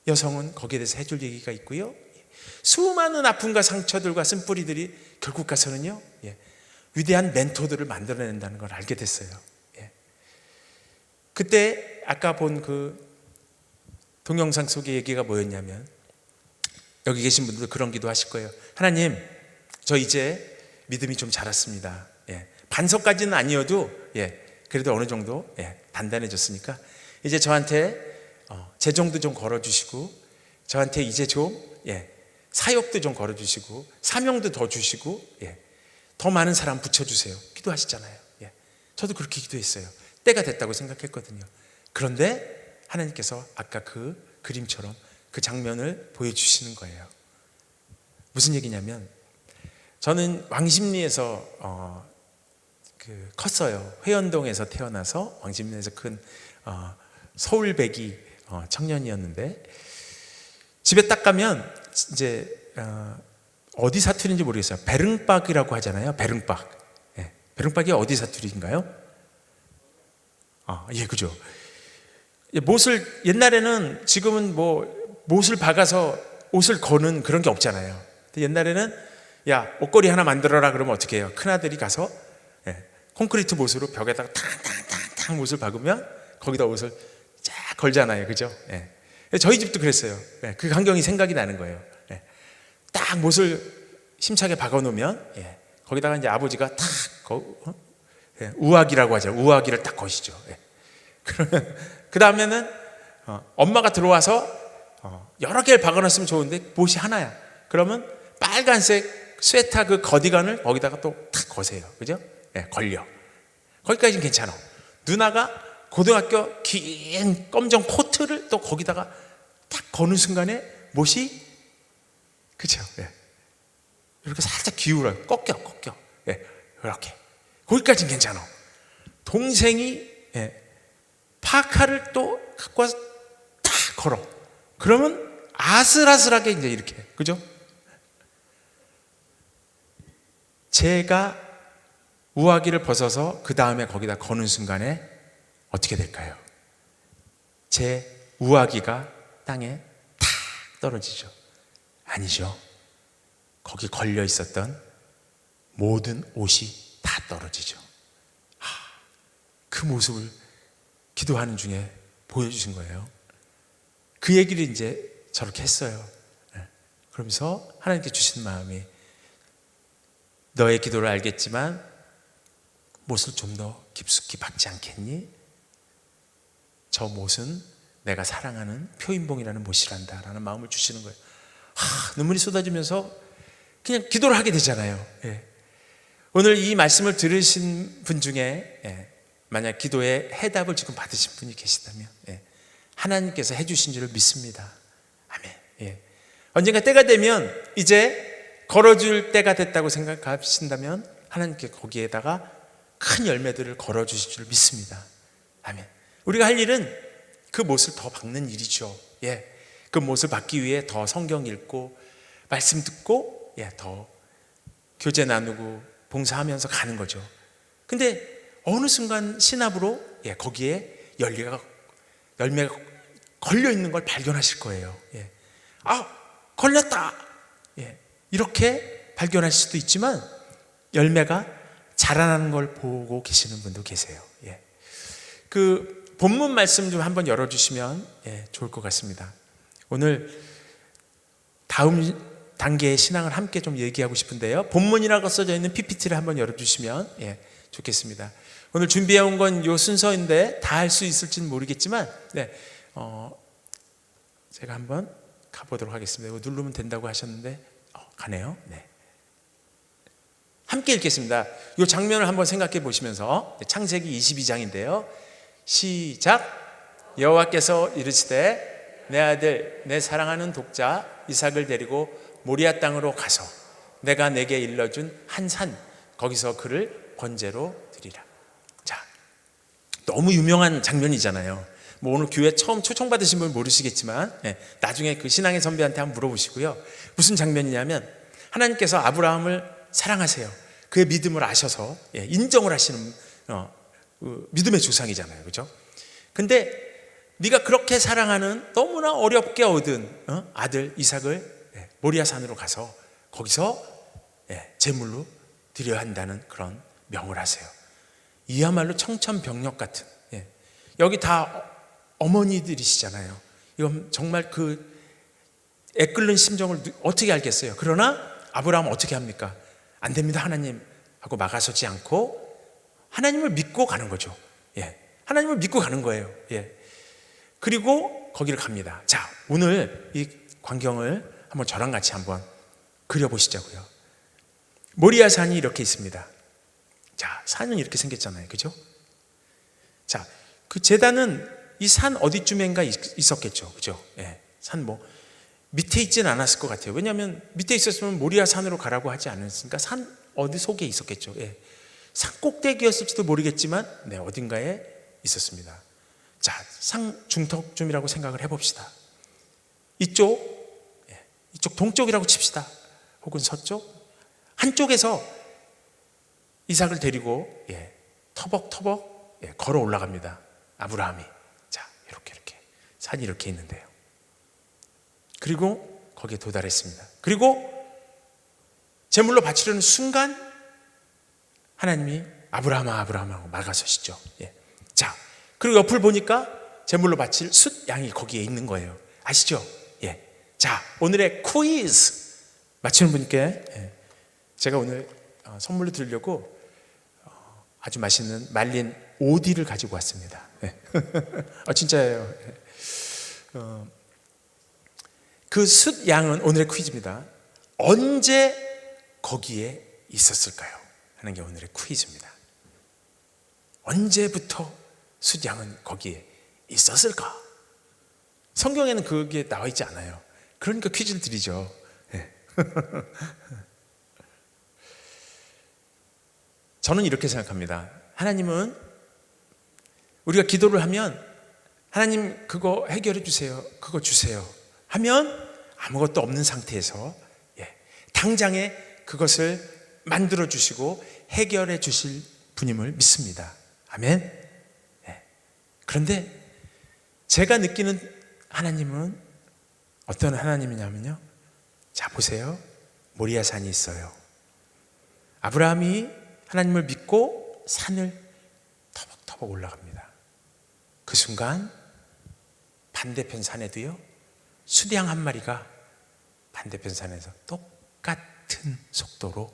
S1: 여성은 거기에 대해서 해줄 얘기가 있고요. 수많은 아픔과 상처들과 쓴뿌리들이 결국 가서는요, 위대한 멘토들을 만들어낸다는 걸 알게 됐어요. 그때 아까 본 그 동영상 속의 얘기가 뭐였냐면, 여기 계신 분들도 그런 기도 하실 거예요. 하나님, 저 이제 믿음이 좀 자랐습니다. 반석까지는 아니어도 그래도 어느 정도 단단해졌으니까 이제 저한테 재정도 좀 걸어주시고, 저한테 이제 좀 사역도 좀 걸어주시고, 사명도 더 주시고, 더 많은 사람 붙여주세요. 기도하시잖아요. 저도 그렇게 기도했어요. 때가 됐다고 생각했거든요. 그런데 하나님께서 아까 그 그림처럼 그 장면을 보여주시는 거예요. 무슨 얘기냐면, 저는 왕십리에서 컸어요. 회원동에서 태어나서 왕십리에서 큰 서울배기 청년이었는데, 집에 딱 가면 이제 어디 사투리인지 모르겠어요. 베릉박이라고 하잖아요. 베릉박. 베릉박이 어디 사투리인가요? 그죠. 못을, 옛날에는, 지금은 뭐 못을 박아서 옷을 거는 그런 게 없잖아요. 근데 옛날에는 야, 옷걸이 하나 만들어라 그러면 어떻게 해요? 큰아들이 가서 콘크리트 못으로 벽에다가 탕탕탕탕 못을 박으면 거기다 옷을 쫙 걸잖아요. 그죠? 저희 집도 그랬어요. 그 광경이 생각이 나는 거예요. 딱 못을 힘차게 박아 놓으면 거기다가 이제 아버지가 탁 우아기라고 하죠. 우아기를 딱 거시죠. 그러면 그 다음에는 엄마가 들어와서 여러 개를 박아놨으면 좋은데 못이 하나야. 그러면 빨간색 스웨터 그 거디건을 거기다가 또 탁 거세요. 그죠? 걸려. 거기까지는 괜찮아. 누나가 고등학교 긴 검정 코트를 또 거기다가 딱 거는 순간에 못이, 그죠? 이렇게 살짝 기울어요. 꺾여. 이렇게. 거기까지는 괜찮아. 동생이 파카를 또 갖고 와서 딱 걸어. 그러면 아슬아슬하게 이제 이렇게, 그죠? 제가 우아기를 벗어서 그 다음에 거기다 거는 순간에 어떻게 될까요? 제 우아기가 땅에 탁 떨어지죠. 아니죠. 거기 걸려 있었던 모든 옷이 다 떨어지죠. 그 모습을 기도하는 중에 보여주신 거예요. 그 얘기를 이제 저렇게 했어요. 그러면서 하나님께 주신 마음이, 너의 기도를 알겠지만 못을 좀 더 깊숙이 박지 않겠니? 저 못은 내가 사랑하는 표인봉이라는 못이란다 라는 마음을 주시는 거예요. 눈물이 쏟아지면서 그냥 기도를 하게 되잖아요. 오늘 이 말씀을 들으신 분 중에 만약 기도의 해답을 지금 받으신 분이 계시다면 하나님께서 해주신 줄을 믿습니다. 아멘. 언젠가 때가 되면 이제 걸어줄 때가 됐다고 생각하신다면 하나님께 거기에다가 큰 열매들을 걸어주실 줄 믿습니다. 아멘. 우리가 할 일은 그 못을 더 박는 일이죠. 그 못을 박기 위해 더 성경 읽고 말씀 듣고 더 교제 나누고 봉사하면서 가는 거죠. 근데 어느 순간 신압으로 거기에 열매가 걸려 있는 걸 발견하실 거예요. 걸렸다. 이렇게 발견하실 수도 있지만 열매가 자라나는 걸 보고 계시는 분도 계세요. 그 본문 말씀 좀 한번 열어주시면 좋을 것 같습니다. 오늘 다음 단계의 신앙을 함께 좀 얘기하고 싶은데요. 본문이라고 써져 있는 PPT를 한번 열어주시면 좋겠습니다. 오늘 준비해온 건 이 순서인데 다 할 수 있을지는 모르겠지만 제가 한번 가보도록 하겠습니다. 이거 누르면 된다고 하셨는데 가네요. 함께 읽겠습니다. 이 장면을 한번 생각해 보시면서 창세기 22장인데요. 시작. 여호와께서 이르시되 내 아들 내 사랑하는 독자 이삭을 데리고 모리아 땅으로 가서 내가 내게 일러준 한 산 거기서 그를 번제로 드리라. 자, 너무 유명한 장면이잖아요. 뭐 오늘 교회 처음 초청받으신 분 모르시겠지만 나중에 그 신앙의 선배한테 한번 물어보시고요. 무슨 장면이냐면 하나님께서 아브라함을 사랑하세요. 그의 믿음을 아셔서 인정을 하시는 믿음의 조상이잖아요. 그렇죠? 근데 네가 그렇게 사랑하는 너무나 어렵게 얻은 아들 이삭을 모리아 산으로 가서 거기서 제물로 드려야 한다는 그런 명을 하세요. 이야말로 청천벽력 같은, 여기 다 어머니들이시잖아요. 이건 정말 그 애끓는 심정을 어떻게 알겠어요? 그러나 아브라함은 어떻게 합니까? 안 됩니다 하나님 하고 막아서지 않고 하나님을 믿고 가는 거죠. 하나님을 믿고 가는 거예요. 그리고 거기를 갑니다. 자, 오늘 이 광경을 한번 저랑 같이 한번 그려보시자고요. 모리아 산이 이렇게 있습니다. 자, 산은 이렇게 생겼잖아요. 그죠? 자, 그 제단은 이 산 어디쯤인가 있었겠죠. 그죠? 산 뭐 밑에 있지는 않았을 것 같아요. 왜냐하면 밑에 있었으면 모리아 산으로 가라고 하지 않았으니까 산 어디 속에 있었겠죠. 산 꼭대기였을지도 모르겠지만 어딘가에 있었습니다. 자, 상 중턱쯤이라고 생각을 해봅시다. 이쪽 동쪽이라고 칩시다. 혹은 서쪽 한쪽에서 이삭을 데리고 터벅터벅 걸어 올라갑니다. 아브라함이. 자, 이렇게 산이 이렇게 있는데요. 그리고 거기에 도달했습니다. 그리고 제물로 바치려는 순간 하나님이 아브라함아 하고 막아서시죠. 자, 그리고 옆을 보니까 제물로 바칠 숫 양이 거기에 있는 거예요. 아시죠? 자, 오늘의 퀴즈 맞추는 분께 제가 오늘 선물로 드리려고 아주 맛있는 말린 오디를 가지고 왔습니다. 진짜예요. 그 숫 양은 오늘의 퀴즈입니다. 언제 거기에 있었을까요? 하는 게 오늘의 퀴즈입니다. 언제부터 숫 양은 거기에 있었을까? 성경에는 그게 나와 있지 않아요. 그러니까 퀴즈를 드리죠. 저는 이렇게 생각합니다. 하나님은 우리가 기도를 하면 하나님 그거 해결해 주세요. 그거 주세요. 하면 아무것도 없는 상태에서 당장에 그것을 만들어 주시고 해결해 주실 분임을 믿습니다. 아멘. 그런데 제가 느끼는 하나님은 어떤 하나님이냐면요, 자 보세요. 모리아산이 있어요. 아브라함이 하나님을 믿고 산을 터벅터벅 올라갑니다. 그 순간 반대편 산에도요, 수량 한 마리가 반대편 산에서 똑같은 속도로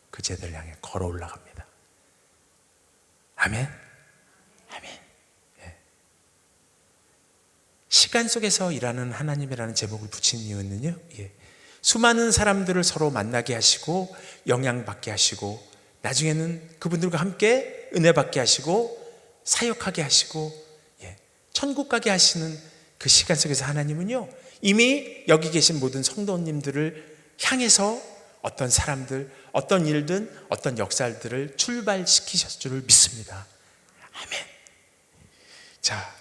S1: 그 제자를 향해 걸어 올라갑니다. 아멘. 아멘. 시간 속에서 일하는 하나님이라는 제목을 붙인 이유는요, 수많은 사람들을 서로 만나게 하시고 영향받게 하시고 나중에는 그분들과 함께 은혜 받게 하시고 사역하게 하시고 천국 가게 하시는 그 시간 속에서 하나님은요, 이미 여기 계신 모든 성도님들을 향해서 어떤 사람들, 어떤 일든 어떤 역사들을 출발시키셨을 줄 믿습니다. 아멘. 자,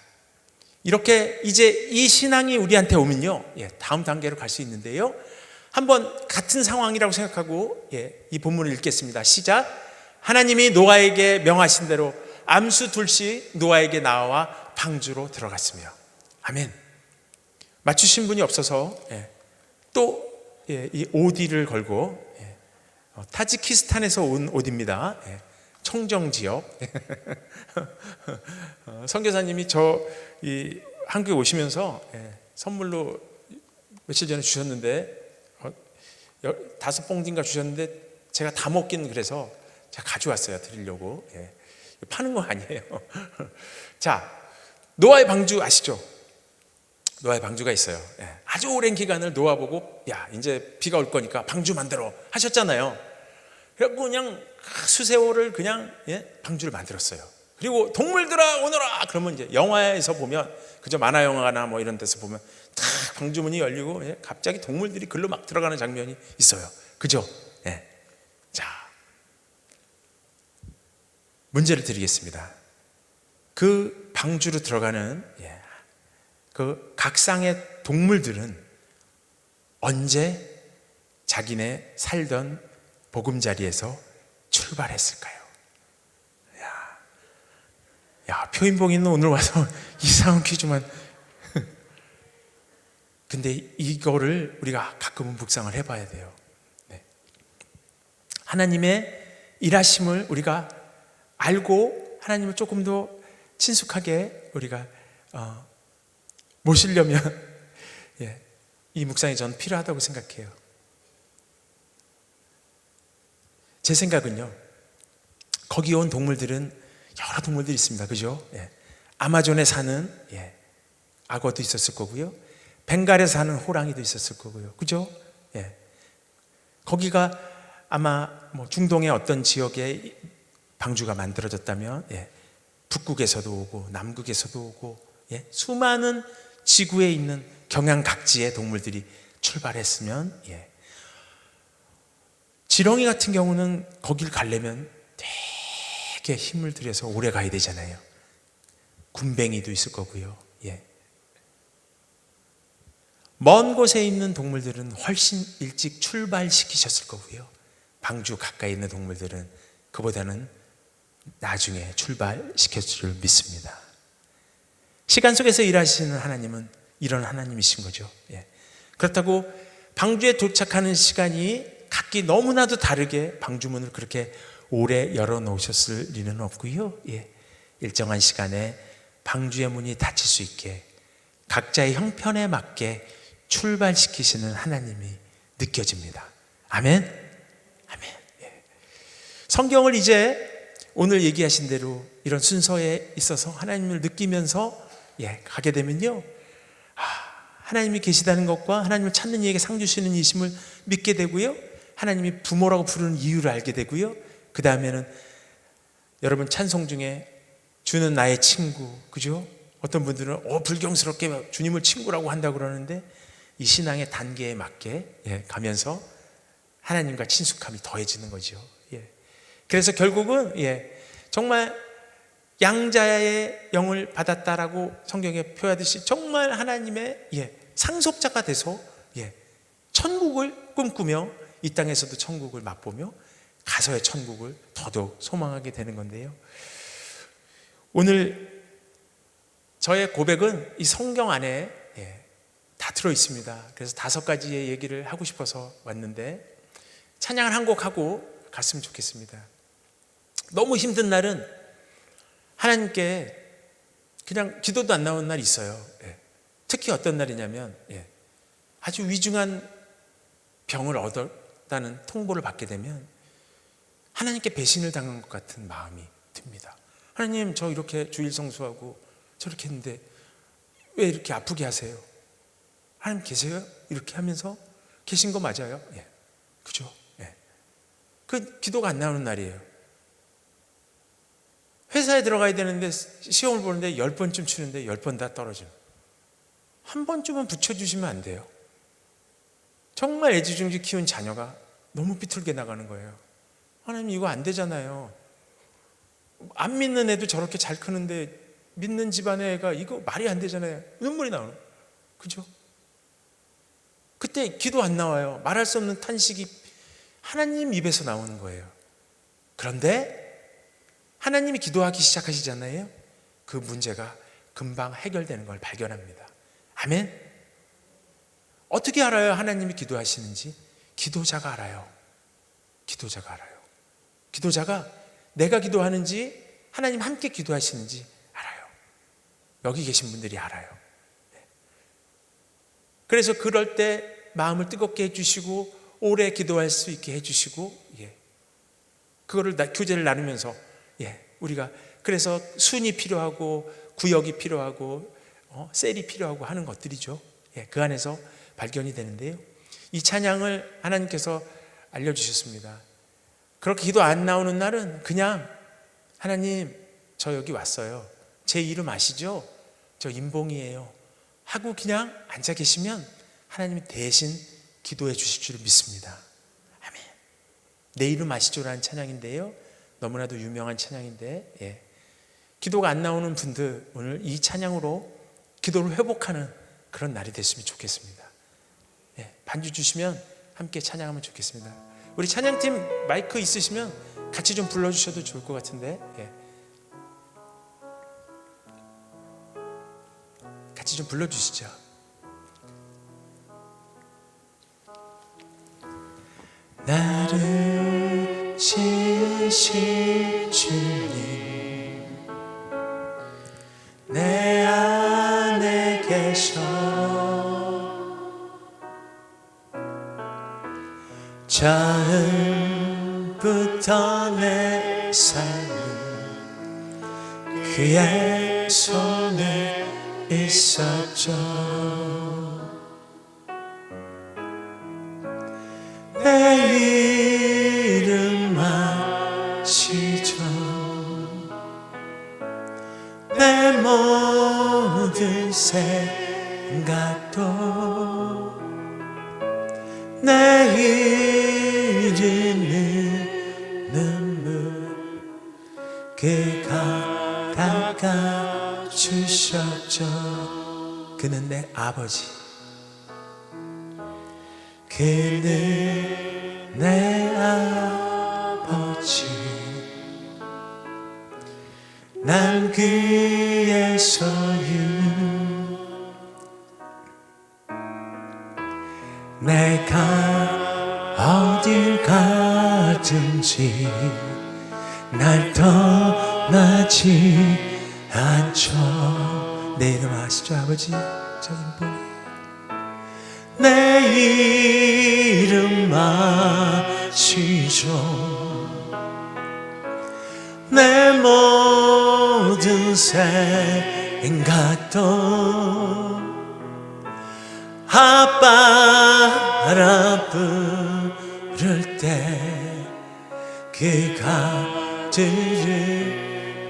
S1: 이렇게 이제 이 신앙이 우리한테 오면요, 다음 단계로 갈 수 있는데요, 한번 같은 상황이라고 생각하고 이 본문을 읽겠습니다. 시작. 하나님이 노아에게 명하신 대로 암수 둘씩 노아에게 나와 방주로 들어갔으며. 아멘. 맞추신 분이 없어서 또 이 오디를 걸고, 타지키스탄에서 온 오디입니다. 청정 지역. 선교사님이 이 한국에 오시면서 선물로 며칠 전에 주셨는데 5봉지인가 주셨는데 제가 다 먹긴 그래서 제가 가져왔어요. 드리려고. 파는 거 아니에요. 자, 노아의 방주 아시죠? 노아의 방주가 있어요. 아주 오랜 기간을 노아 보고, 야, 이제 비가 올 거니까 방주 만들어 하셨잖아요. 그래갖고 그냥 수세호를 그냥 방주를 만들었어요. 그리고 동물들아 오너라 그러면 이제 영화에서 보면, 그저 만화 영화나 뭐 이런 데서 보면 탁 방주문이 열리고 갑자기 동물들이 글로 막 들어가는 장면이 있어요. 그죠? 자, 문제를 드리겠습니다. 그 방주로 들어가는 그 각상의 동물들은 언제 자기네 살던 보금자리에서 출발했을까요? 야, 표인봉이는 오늘 와서 이상한 퀴즈만. 근데 이거를 우리가 가끔은 묵상을 해봐야 돼요. 하나님의 일하심을 우리가 알고 하나님을 조금 더 친숙하게 우리가 모시려면 이 묵상이 저는 필요하다고 생각해요. 제 생각은요, 거기 온 동물들은 여러 동물들이 있습니다. 그죠? 아마존에 사는 악어도 있었을 거고요, 벵갈에 사는 호랑이도 있었을 거고요. 그죠? 거기가 아마 뭐 중동의 어떤 지역에 방주가 만들어졌다면 북극에서도 오고 남극에서도 오고 수많은 지구에 있는 경양각지의 동물들이 출발했으면, 지렁이 같은 경우는 거길 가려면 되게 힘을 들여서 오래 가야 되잖아요. 군뱅이도 있을 거고요. 먼 곳에 있는 동물들은 훨씬 일찍 출발시키셨을 거고요, 방주 가까이 있는 동물들은 그보다는 나중에 출발시켰을 줄 믿습니다. 시간 속에서 일하시는 하나님은 이런 하나님이신 거죠. 그렇다고 방주에 도착하는 시간이 각기 너무나도 다르게 방주문을 그렇게 오래 열어놓으셨을 리는 없고요, 일정한 시간에 방주의 문이 닫힐 수 있게 각자의 형편에 맞게 출발시키시는 하나님이 느껴집니다. 아멘. 아멘. 성경을 이제 오늘 얘기하신 대로 이런 순서에 있어서 하나님을 느끼면서 가게 되면요, 하나님이 계시다는 것과 하나님을 찾는 이에게 상 주시는 이심을 믿게 되고요, 하나님이 부모라고 부르는 이유를 알게 되고요, 그 다음에는 여러분 찬송 중에 주는 나의 친구, 그죠? 어떤 분들은 불경스럽게 주님을 친구라고 한다고 그러는데, 이 신앙의 단계에 맞게 가면서 하나님과 친숙함이 더해지는 거죠. 그래서 결국은 정말 양자의 영을 받았다라고 성경에 표하듯이 정말 하나님의 상속자가 돼서 천국을 꿈꾸며 이 땅에서도 천국을 맛보며 가서의 천국을 더더욱 소망하게 되는 건데요. 오늘 저의 고백은 이 성경 안에 다 들어 있습니다. 그래서 5가지의 얘기를 하고 싶어서 왔는데, 찬양을 한 곡 하고 갔으면 좋겠습니다. 너무 힘든 날은 하나님께 그냥 기도도 안 나오는 날이 있어요. 특히 어떤 날이냐면 아주 위중한 병을 얻었다는 통보를 받게 되면 하나님께 배신을 당한 것 같은 마음이 듭니다. 하나님, 저 이렇게 주일 성수하고 저렇게 했는데 왜 이렇게 아프게 하세요? 하나님 계세요? 이렇게 하면서 계신 거 맞아요? 그죠? 그 기도가 안 나오는 날이에요. 회사에 들어가야 되는데 시험을 보는데 10번쯤 치는데 10번 다 떨어져요. 한 번쯤은 붙여주시면 안 돼요? 정말 애지중지 키운 자녀가 너무 비틀게 나가는 거예요. 하나님, 이거 안 되잖아요. 안 믿는 애도 저렇게 잘 크는데 믿는 집안의 애가 이거 말이 안 되잖아요. 눈물이 나오는, 그죠? 그때 기도 안 나와요. 말할 수 없는 탄식이 하나님 입에서 나오는 거예요. 그런데 하나님이 기도하기 시작하시잖아요. 그 문제가 금방 해결되는 걸 발견합니다. 아멘. 어떻게 알아요? 하나님이 기도하시는지? 기도자가 알아요. 기도자가 알아요. 기도자가 내가 기도하는지 하나님 함께 기도하시는지 알아요. 여기 계신 분들이 알아요. 그래서 그럴 때 마음을 뜨겁게 해주시고 오래 기도할 수 있게 해주시고, 그거를 교제를 나누면서 우리가 그래서 순이 필요하고 구역이 필요하고 셀이 필요하고 하는 것들이죠. 그 안에서 발견이 되는데요. 이 찬양을 하나님께서 알려주셨습니다. 그렇게 기도 안 나오는 날은 그냥 하나님, 저 여기 왔어요. 제 이름 아시죠? 저 임봉이에요 하고 그냥 앉아 계시면 하나님이 대신 기도해 주실 줄 믿습니다. 아멘. 내 이름 아시죠라는 찬양인데요, 너무나도 유명한 찬양인데 기도가 안 나오는 분들 오늘 이 찬양으로 기도를 회복하는 그런 날이 됐으면 좋겠습니다. 반주 주시면 함께 찬양하면 좋겠습니다. 우리 찬양팀 마이크 있으시면 같이 좀 불러주셔도 좋을 것 같은데, 같이 좀 불러주시죠. 나를 지으신 주님, 내 안에 계셔 처음부터 내 삶은 그의 손에 있었죠. 내 이름 아시죠? 내 모든 생각도 내 이름은 눈물 그가 닦아주셨죠. 그는 내 아버지, 그는 내 아버지, 난 그의 소유. 내가 어딜 가든지 날 떠나지 않죠. 내 이름 아시죠, 아버지? 저 임봉이. 내 이름 아시죠? 내 모든 생각도 아빠라 부를 때 그가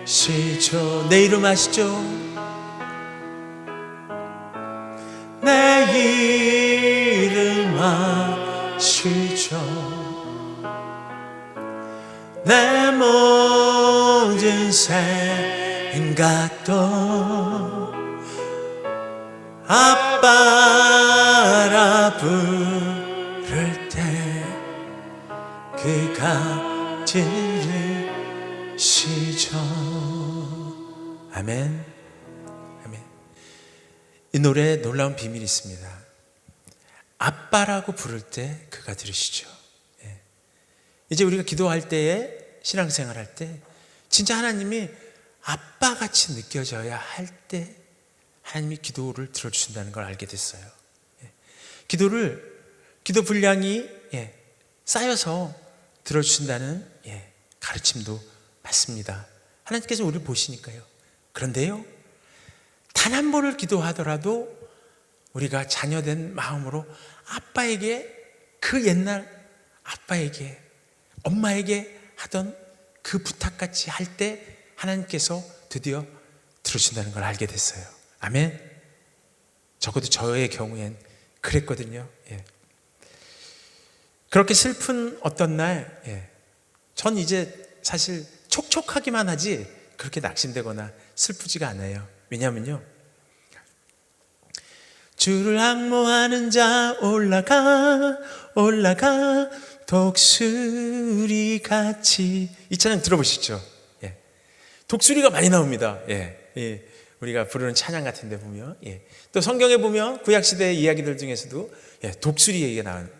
S1: 들으시죠. 내 이름 아시죠? 내 이름 아시죠? 내 모든 생각도 아빠라 부를 때 그가 들으시죠. 아멘. 아멘. 이 노래에 놀라운 비밀이 있습니다. 아빠라고 부를 때 그가 들으시죠. 예. 이제 우리가 기도할 때에, 신앙생활 할 때 진짜 하나님이 아빠같이 느껴져야 할 때 하나님이 기도를 들어주신다는 걸 알게 됐어요. 예. 기도 분량이 쌓여서 들어주신다는 가르침도 맞습니다. 하나님께서 우리를 보시니까요. 그런데요, 단 한 번을 기도하더라도 우리가 자녀된 마음으로 아빠에게, 그 옛날 아빠에게, 엄마에게 하던 그 부탁같이 할 때 하나님께서 드디어 들으신다는 걸 알게 됐어요. 아멘. 적어도 저의 경우엔 그랬거든요. 예. 그렇게 슬픈 어떤 날, 전 이제 사실 촉촉하기만 하지 그렇게 낙심되거나 슬프지가 않아요. 왜냐하면요, 주를 앙모하는 자 올라가 독수리같이, 이 찬양 들어보시죠. 예. 독수리가 많이 나옵니다. 예. 우리가 부르는 찬양 같은 데 보면, 또 성경에 보면 구약시대의 이야기들 중에서도 독수리 얘기가 나옵니다.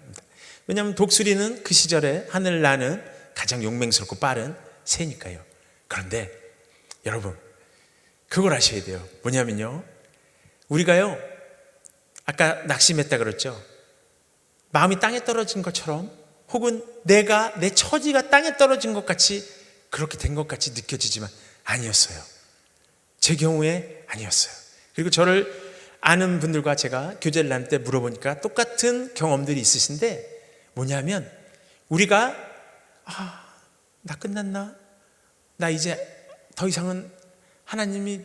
S1: 왜냐하면 독수리는 그 시절에 하늘을 나는 가장 용맹스럽고 빠른 새니까요. 그런데 여러분, 그걸 아셔야 돼요. 뭐냐면요, 우리가요, 아까 낙심했다 그랬죠. 마음이 땅에 떨어진 것처럼, 혹은 내 처지가 땅에 떨어진 것 같이, 그렇게 된 것 같이 느껴지지만 아니었어요. 제 경우에 아니었어요. 그리고 저를 아는 분들과 제가 교제를 나눌 때 물어보니까 똑같은 경험들이 있으신데, 뭐냐면 우리가 나 끝났나? 나 이제 더 이상은 하나님이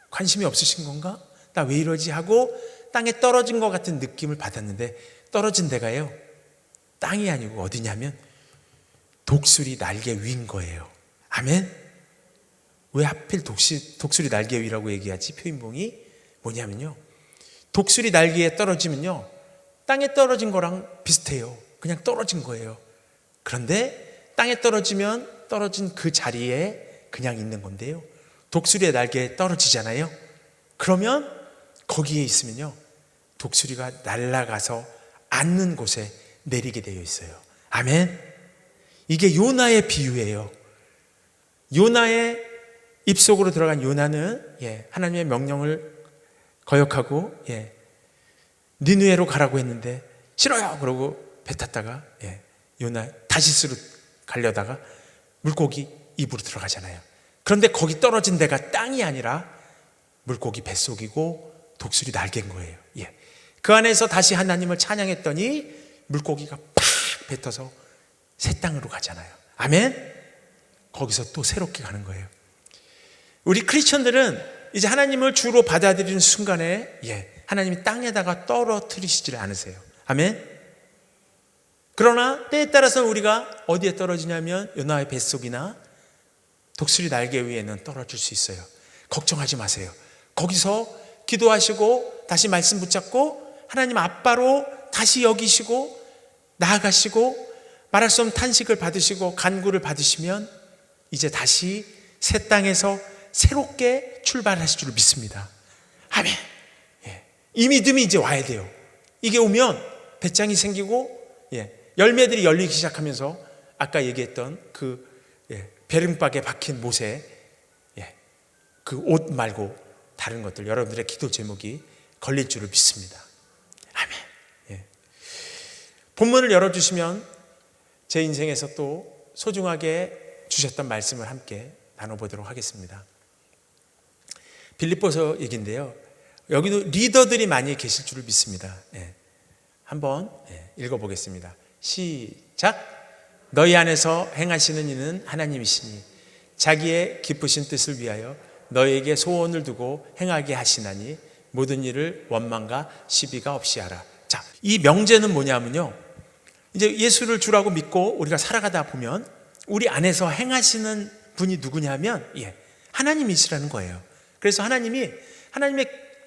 S1: 관심이 없으신 건가? 나 왜 이러지? 하고 땅에 떨어진 것 같은 느낌을 받았는데, 떨어진 데가요, 땅이 아니고 어디냐면 독수리 날개 위인 거예요. 아멘. 왜 하필 독수리 날개 위라고 얘기하지? 표인봉이 뭐냐면요, 독수리 날개에 떨어지면요, 땅에 떨어진 거랑 비슷해요. 그냥 떨어진 거예요. 그런데 땅에 떨어지면 떨어진 그 자리에 그냥 있는 건데요, 독수리의 날개에 떨어지잖아요. 그러면 거기에 있으면요, 독수리가 날아가서 앉는 곳에 내리게 되어 있어요. 아멘. 이게 요나의 비유예요. 요나의 입속으로 들어간 요나는 하나님의 명령을 거역하고 니느웨로 가라고 했는데 싫어요 그러고 배 탔다가 요나 다시스로 가려다가 물고기 입으로 들어가잖아요. 그런데 거기 떨어진 데가 땅이 아니라 물고기 뱃속이고 독수리 날개인 거예요. 그 안에서 다시 하나님을 찬양했더니 물고기가 팍 뱉어서 새 땅으로 가잖아요. 아멘. 거기서 또 새롭게 가는 거예요. 우리 크리스천들은 이제 하나님을 주로 받아들이는 순간에 하나님이 땅에다가 떨어뜨리시질 않으세요. 아멘. 그러나 때에 따라서는 우리가 어디에 떨어지냐면 요나의 뱃속이나 독수리 날개 위에는 떨어질 수 있어요. 걱정하지 마세요. 거기서 기도하시고 다시 말씀 붙잡고 하나님 아빠로 다시 여기시고 나아가시고 말할 수 없는 탄식을 받으시고 간구를 받으시면 이제 다시 새 땅에서 새롭게 출발하실 줄 믿습니다. 아멘. 이 믿음이 이제 와야 돼요. 이게 오면 배짱이 생기고 열매들이 열리기 시작하면서 아까 얘기했던 그 베름박에 박힌 못에 그 옷 말고 다른 것들, 여러분들의 기도 제목이 걸릴 줄을 믿습니다. 아멘. 본문을 열어주시면 제 인생에서 또 소중하게 주셨던 말씀을 함께 나눠보도록 하겠습니다. 빌립보서 얘기인데요, 여기도 리더들이 많이 계실 줄을 믿습니다. 한번 읽어보겠습니다. 시작. 너희 안에서 행하시는 이는 하나님이시니 자기의 기쁘신 뜻을 위하여 너희에게 소원을 두고 행하게 하시나니 모든 일을 원망과 시비가 없이 하라. 자, 이 명제는 뭐냐면요, 이제 예수를 주라고 믿고 우리가 살아가다 보면 우리 안에서 행하시는 분이 누구냐면 하나님이시라는 거예요. 그래서 하나님의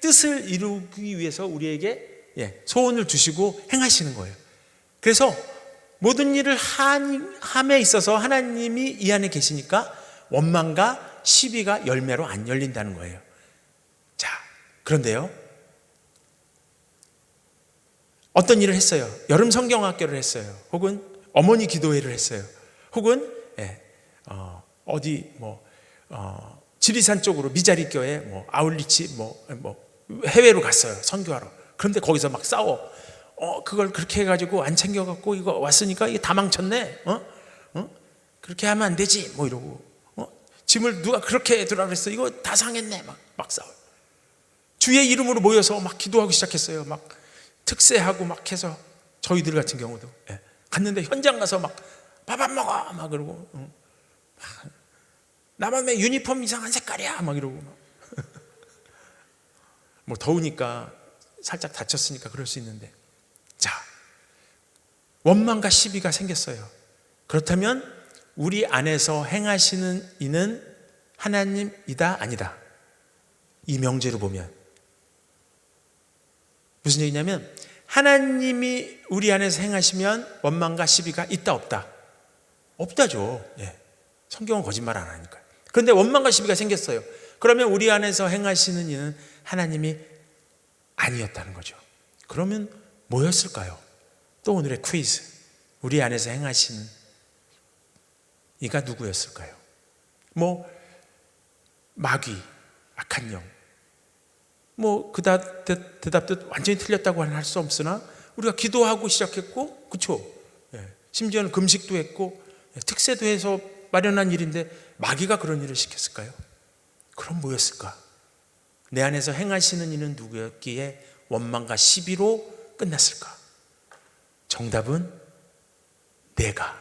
S1: 뜻을 이루기 위해서 우리에게 소원을 주시고 행하시는 거예요. 그래서 모든 일을 함에 있어서 하나님이 이 안에 계시니까 원망과 시비가 열매로 안 열린다는 거예요. 자, 그런데요, 어떤 일을 했어요. 여름 성경학교를 했어요. 혹은 어머니 기도회를 했어요. 혹은 지리산 쪽으로 미자리 교회, 아울리치, 해외로 갔어요. 선교하러. 그런데 거기서 막 싸워. 그걸 그렇게 해가지고 안 챙겨갖고 이거 왔으니까 이게 다 망쳤네. 그렇게 하면 안 되지. 이러고. 짐을 누가 그렇게 해두라 그랬어. 이거 다 상했네. 막 싸워. 주의 이름으로 모여서 막 기도하기 시작했어요. 막 특세하고 막 해서 저희들 같은 경우도 갔는데 현장 가서 막 밥 안 먹어 막 그러고 나만 왜 유니폼 이상한 색깔이야 막 이러고 더우니까 살짝 다쳤으니까 그럴 수 있는데, 자, 원망과 시비가 생겼어요. 그렇다면 우리 안에서 행하시는 이는 하나님이다 아니다? 이 명제로 보면 무슨 얘기냐면, 하나님이 우리 안에서 행하시면 원망과 시비가 있다 없다? 없다죠. 성경은 거짓말 안 하니까요. 그런데 원망과 시비가 생겼어요. 그러면 우리 안에서 행하시는 이는 하나님이 아니었다는 거죠. 그러면 뭐였을까요? 또 오늘의 퀴즈. 우리 안에서 행하시는 이가 누구였을까요? 마귀, 악한 영. 그 대답도 완전히 틀렸다고 할 수 없으나 우리가 기도하고 시작했고, 그렇죠? 심지어는 금식도 했고 특세도 해서 마련한 일인데 마귀가 그런 일을 시켰을까요? 그럼 뭐였을까? 내 안에서 행하시는 이는 누구였기에 원망과 시비로 끝났을까? 정답은 내가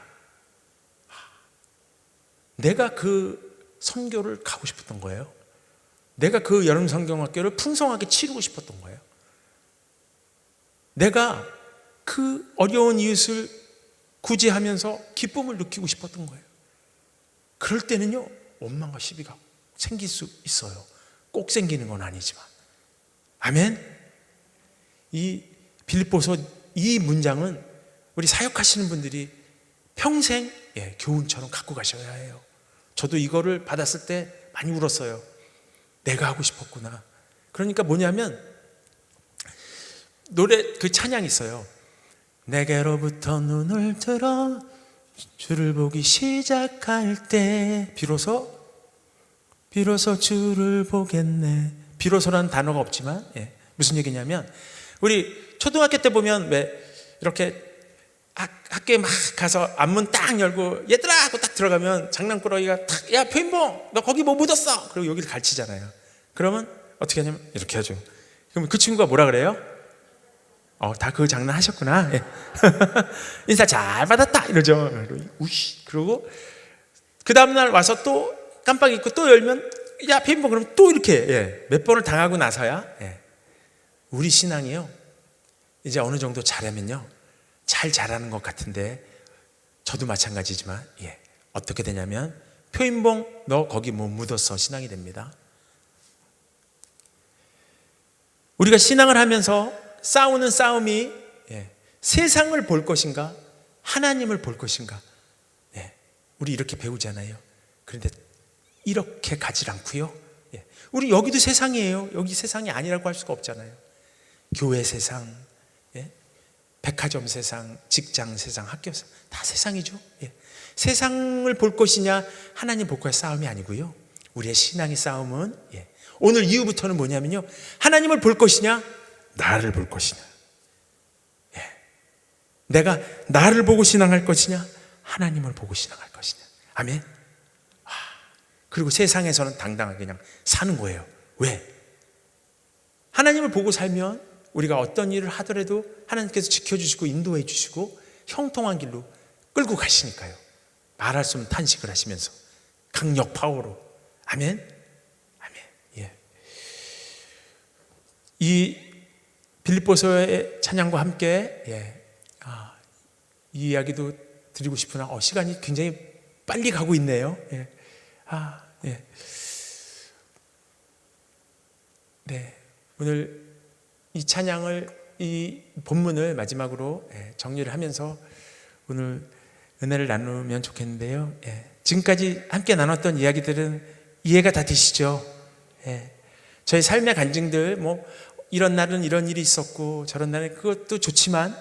S1: 그 선교를 가고 싶었던 거예요. 내가 그 여름 성경학교를 풍성하게 치르고 싶었던 거예요. 내가 그 어려운 이웃을 구제하면서 기쁨을 느끼고 싶었던 거예요. 그럴 때는요, 원망과 시비가 생길 수 있어요. 꼭 생기는 건 아니지만. 아멘. 이 빌립보서 이 문장은 우리 사역하시는 분들이 평생 교훈처럼 갖고 가셔야 해요. 저도 이거를 받았을 때 많이 울었어요. 내가 하고 싶었구나. 그러니까 뭐냐면, 노래 그 찬양이 있어요. 내게로부터 눈을 들어 주를 보기 시작할 때 비로소 주를 보겠네. 비로소라는 단어가 없지만 무슨 얘기냐면, 우리 초등학교 때 보면 왜 이렇게 학교에 막 가서 앞문 딱 열고 얘들아 하고 딱 들어가면 장난꾸러기가 탁, 야 표인봉 너 거기 뭐 묻었어? 그리고 여기를 가르치잖아요. 그러면 어떻게 하냐면 이렇게 하죠. 그럼 그 친구가 뭐라 그래요? 다 그 장난 하셨구나. 인사 잘 받았다 이러죠. 우씨. 그러고 그 다음날 와서 또 깜빡 잊고 또 열면 야 표인봉, 그럼 또 이렇게 몇 번을 당하고 나서야 우리 신앙이요, 이제 어느 정도 잘하면요, 잘 자라는 것 같은데, 저도 마찬가지지만 어떻게 되냐면, 표인봉 너 거기 뭐 묻었어 신앙이 됩니다. 우리가 신앙을 하면서 싸우는 싸움이 세상을 볼 것인가 하나님을 볼 것인가, 우리 이렇게 배우잖아요. 그런데 이렇게 가지 않고요, 우리 여기도 세상이에요. 여기 세상이 아니라고 할 수가 없잖아요. 교회 세상, 백화점 세상, 직장 세상, 학교 세상, 다 세상이죠. 세상을 볼 것이냐 하나님 볼 것의 싸움이 아니고요, 우리의 신앙의 싸움은 오늘 이후부터는 뭐냐면요, 하나님을 볼 것이냐 나를 볼 것이냐, 내가 나를 보고 신앙할 것이냐 하나님을 보고 신앙할 것이냐. 아멘. 그리고 세상에서는 당당하게 그냥 사는 거예요. 왜? 하나님을 보고 살면 우리가 어떤 일을 하더라도 하나님께서 지켜주시고 인도해 주시고 형통한 길로 끌고 가시니까요. 말할 수 없는 탄식을 하시면서 강력 파워로. 아멘. 아멘. 이 빌립보서의 찬양과 함께 이 이야기도 드리고 싶으나 시간이 굉장히 빨리 가고 있네요. 오늘 이 찬양을, 이 본문을 마지막으로 정리를 하면서 오늘 은혜를 나누면 좋겠는데요. 지금까지 함께 나눴던 이야기들은 이해가 다 되시죠? 저희 삶의 간증들, 뭐 이런 날은 이런 일이 있었고 저런 날은 그것도 좋지만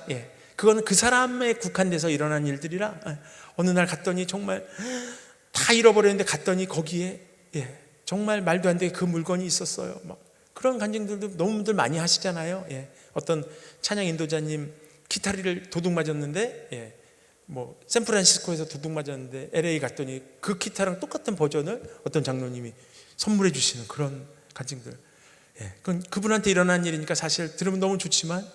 S1: 그거는 그 사람에 국한돼서 일어난 일들이라 어느 날 갔더니 정말 다 잃어버렸는데 갔더니 거기에 정말 말도 안 되게 그 물건이 있었어요. 막 그런 간증들도 너무들 많이 하시잖아요. 어떤 찬양 인도자님 기타리를 도둑 맞았는데 뭐 샌프란시스코에서 도둑 맞았는데 LA 갔더니 그 기타랑 똑같은 버전을 어떤 장로님이 선물해 주시는 그런 간증들. 그건 그분한테 일어난 일이니까 사실 들으면 너무 좋지만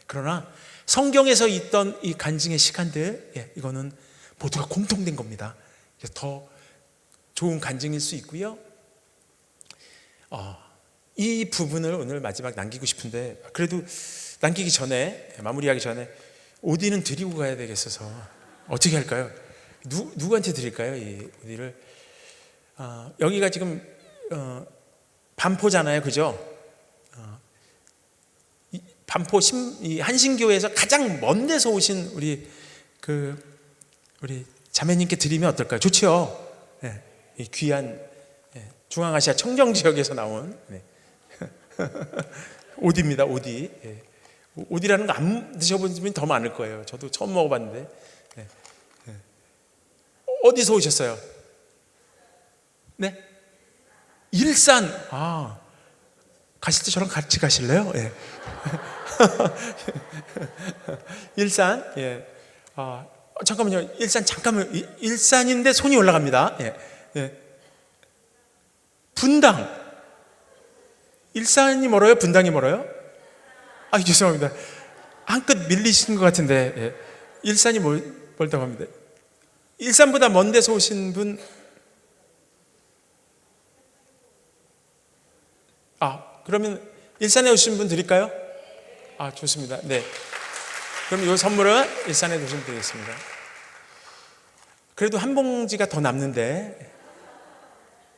S1: 그러나 성경에서 있던 이 간증의 시간들 이거는 모두가 공통된 겁니다. 더 좋은 간증일 수 있고요. 이 부분을 오늘 마지막 남기고 싶은데 그래도 남기기 전에, 마무리하기 전에 오디는 드리고 가야 되겠어서 어떻게 할까요? 누구한테 드릴까요? 이 오디를 여기가 지금 반포잖아요, 그죠? 반포 이 한신교회에서 가장 먼 데서 오신 우리 자매님께 드리면 어떨까요? 좋죠. 이 귀한 중앙아시아 청정 지역에서 나온 오디입니다. 오디. 오디라는 거 안 드셔본 분이 더 많을 거예요. 저도 처음 먹어봤는데. 어디서 오셨어요? 네? 일산. 가실 때 저랑 같이 가실래요? 일산. 잠깐만요. 일산 잠깐만. 일산인데 손이 올라갑니다. 분당. 일산이 멀어요? 분당이 멀어요? 죄송합니다. 한 끗 밀리신 것 같은데 일산이 멀다고 합니다. 일산보다 먼 데서 오신 분. 그러면 일산에 오신 분 드릴까요? 좋습니다. 네. 그럼 이 선물은 일산에 오시면 되겠습니다. 그래도 한 봉지가 더 남는데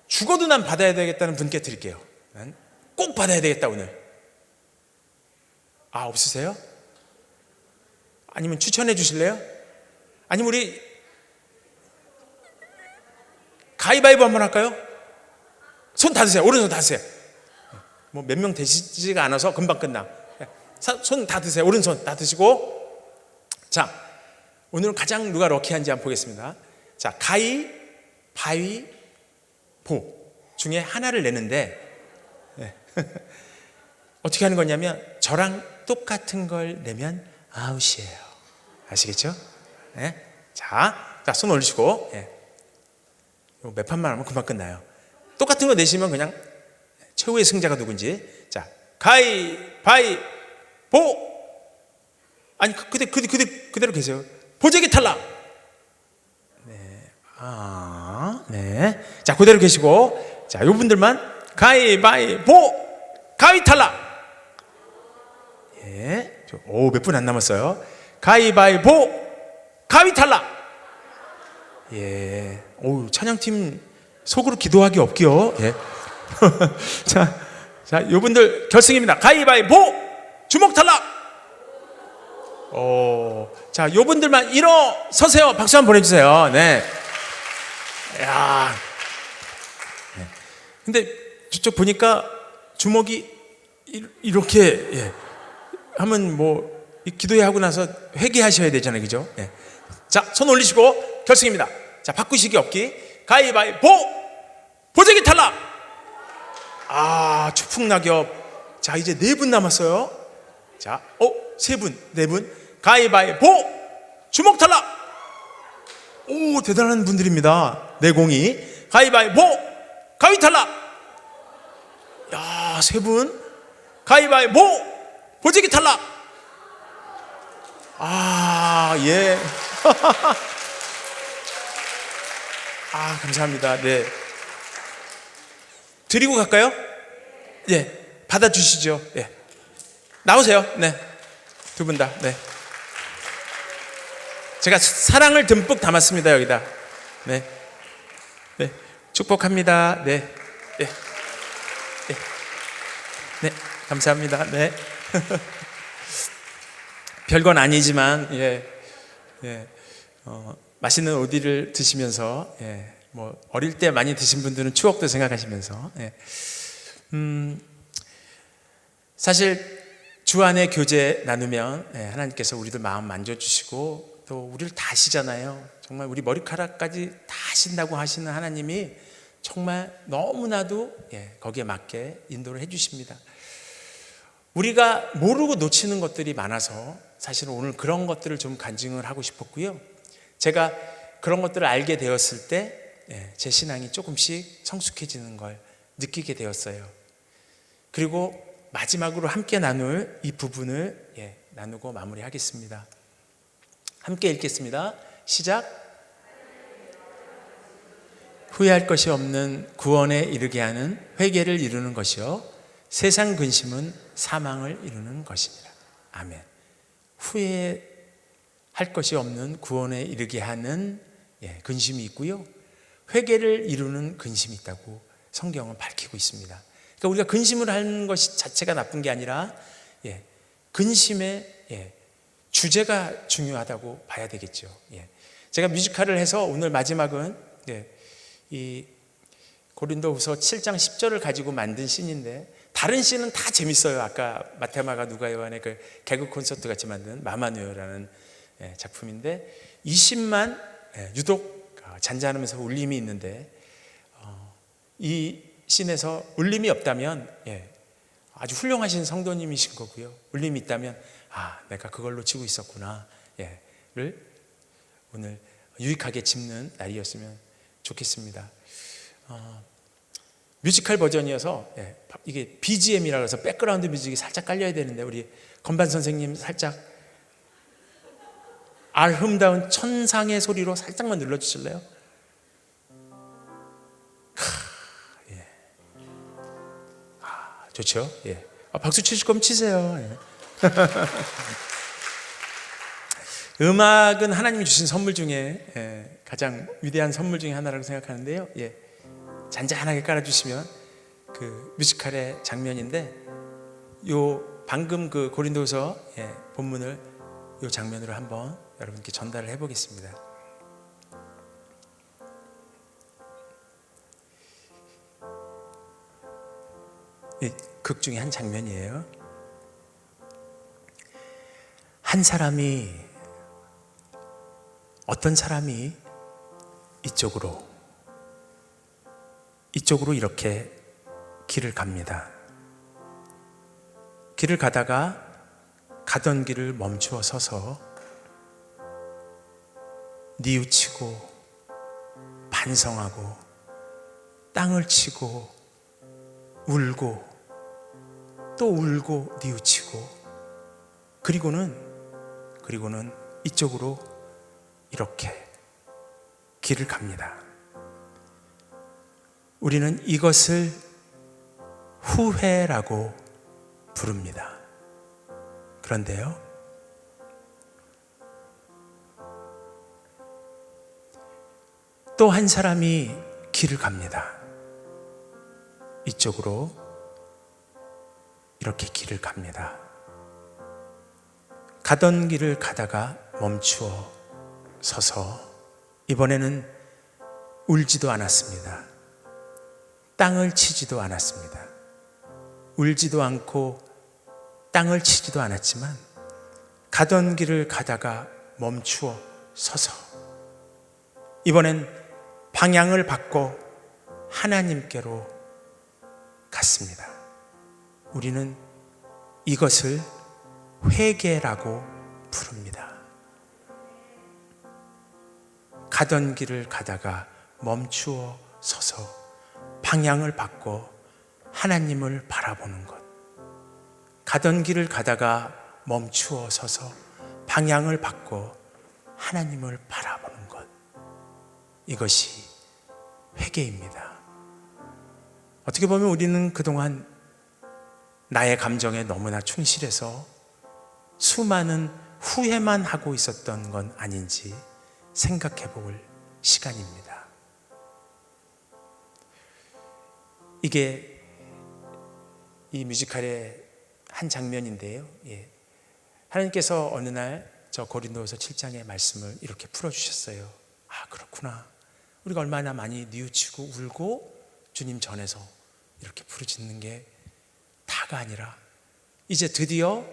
S1: 죽어도 난 받아야 되겠다는 분께 드릴게요. 난 꼭 받아야 되겠다 오늘. 없으세요? 아니면 추천해 주실래요? 아니면 우리 가위바위보 한번 할까요? 손 다 드세요. 오른손 다 드세요. 뭐 몇 명 되시지가 않아서 금방 끝나. 손 다 드세요. 오른손 다 드시고. 자, 오늘은 가장 누가 럭키한지 한번 보겠습니다. 자, 가위바위보 중에 하나를 내는데 어떻게 하는 거냐면 저랑 똑같은 걸 내면 아웃이에요. 아시겠죠? 자, 손 올리시고 몇 판만 하면 금방 끝나요. 똑같은 거 내시면 그냥 최후의 승자가 누군지. 자, 가위바위보. 아니 그대로 계세요. 보재기 탈락. 네. 자, 그대로 계시고. 자, 요 분들만 가위바위보. 가위 탈락. 몇 분 안 남았어요. 가위바위보. 가위 탈락. 찬양팀 속으로 기도하기 없기요. 자, 요분들 결승입니다. 가위바위보. 주먹 탈락. 자, 요분들만 일어서세요. 박수 한번 보내주세요. 네. 근데 저쪽 보니까 주먹이 이렇게 하면 뭐 기도회 하고 나서 회개하셔야 되잖아요, 그죠? 자, 손 올리시고 결승입니다. 자, 바꾸시기 없기. 가위바위보. 보재기 탈락. 추풍낙엽. 자, 이제 4분 남았어요. 자, 3분, 4분. 가위바위보. 주먹 탈락. 대단한 분들입니다. 내공이. 가위바위보. 가위 탈락. 3분. 가위바위보. 보재기 탈락. 예. 감사합니다. 네. 드리고 갈까요? 받아주시죠. 나오세요. 네. 두 분 다. 네. 제가 사랑을 듬뿍 담았습니다, 여기다. 네. 축복합니다. 네. 네. 감사합니다. 네. 별건 아니지만 맛있는 오디를 드시면서 뭐 어릴 때 많이 드신 분들은 추억도 생각하시면서 사실 주 안에 교제 나누면 하나님께서 우리들 마음 만져주시고 또 우리를 다 아시잖아요. 정말 우리 머리카락까지 다 아신다고 하시는 하나님이 정말 너무나도 거기에 맞게 인도를 해주십니다. 우리가 모르고 놓치는 것들이 많아서 사실은 오늘 그런 것들을 좀 간증을 하고 싶었고요. 제가 그런 것들을 알게 되었을 때 제 신앙이 조금씩 성숙해지는 걸 느끼게 되었어요. 그리고 마지막으로 함께 나눌 이 부분을 나누고 마무리하겠습니다. 함께 읽겠습니다. 시작. 후회할 것이 없는 구원에 이르게 하는 회개를 이루는 것이요 세상 근심은 사망을 이루는 것이니라. 아멘. 후회할 것이 없는 구원에 이르게 하는 근심이 있고요, 회개를 이루는 근심이 있다고 성경은 밝히고 있습니다. 그러니까 우리가 근심을 하는 것이 자체가 나쁜 게 아니라 근심의 주제가 중요하다고 봐야 되겠죠. 제가 뮤지컬을 해서 오늘 마지막은 이 고린도후서 7장 10절을 가지고 만든 씬인데, 다른 씬은 다 재밌어요. 아까 마테마가 누가 요한의 그 개그 콘서트 같이 만든 마마누어라는 작품인데, 이 씬만 유독 잔잔하면서 울림이 있는데, 이 씬에서 울림이 없다면 아주 훌륭하신 성도님이신 거고요, 울림이 있다면 내가 그걸 놓치고 있었구나 를 오늘 유익하게 짚는 날이었으면 좋겠습니다. 뮤지컬 버전이어서 이게 BGM이라 해서 백그라운드 뮤직이 살짝 깔려야 되는데, 우리 건반 선생님 살짝 아름다운 천상의 소리로 살짝만 눌러주실래요? 좋죠? 박수 치실 거면 치세요. 음악은 하나님이 주신 선물 중에 가장 위대한 선물 중에 하나라고 생각하는데요. 잔잔하게 깔아주시면 그 뮤지컬의 장면인데, 요 방금 그 고린도서 본문을 요 장면으로 한번 여러분께 전달을 해보겠습니다. 극 중에 한 장면이에요. 어떤 사람이 이쪽으로 이렇게 길을 갑니다. 길을 가다가 가던 길을 멈추어 서서 뉘우치고 반성하고 땅을 치고 울고 또 울고 뉘우치고, 그리고는 이쪽으로 이렇게 길을 갑니다. 우리는 이것을 후회라고 부릅니다. 그런데요, 또 한 사람이 길을 갑니다. 이쪽으로 이렇게 길을 갑니다. 가던 길을 가다가 멈추어 서서 이번에는 울지도 않았습니다. 땅을 치지도 않았습니다. 울지도 않고 땅을 치지도 않았지만 가던 길을 가다가 멈추어 서서 이번엔 방향을 바꿔 하나님께로 갔습니다. 우리는 이것을 회개라고 부릅니다. 가던 길을 가다가 멈추어 서서 방향을 바꿔 하나님을 바라보는 것. 가던 길을 가다가 멈추어 서서 방향을 바꿔 하나님을 바라보는 것. 이것이 회개입니다. 어떻게 보면 우리는 그동안 나의 감정에 너무나 충실해서 수많은 후회만 하고 있었던 건 아닌지 생각해 볼 시간입니다. 이게 이 뮤지컬의 한 장면인데요. 하나님께서 어느 날 저 고린도후서 7장의 말씀을 이렇게 풀어주셨어요. 아, 그렇구나. 우리가 얼마나 많이 뉘우치고 울고 주님 전에서 이렇게 부르짖는 게 다가 아니라 이제 드디어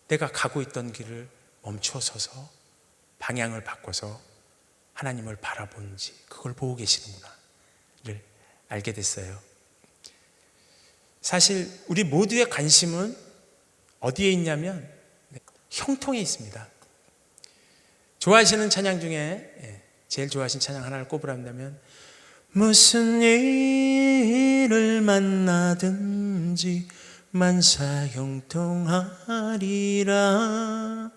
S1: 내가 가고 있던 길을 멈춰 서서 방향을 바꿔서 하나님을 바라보는지 그걸 보고 계시는구나를 알게 됐어요. 사실 우리 모두의 관심은 어디에 있냐면 형통에 있습니다. 좋아하시는 찬양 중에 제일 좋아하시는 찬양 하나를 꼽으란다면 무슨 일을 만나든지 만사형통하리라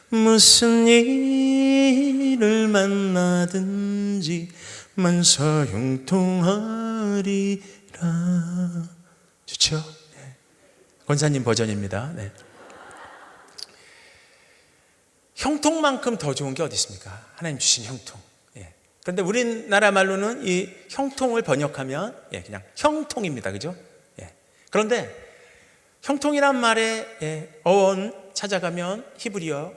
S1: 무슨 일을 만나든지 만사형통하리라. 좋죠? 권사님 버전입니다. 형통만큼 더 좋은 게 어디 있습니까? 하나님 주신 형통. 그런데 우리나라 말로는 이 형통을 번역하면 그냥 형통입니다. 그죠? 그런데 형통이란 말의 어원 찾아가면 히브리어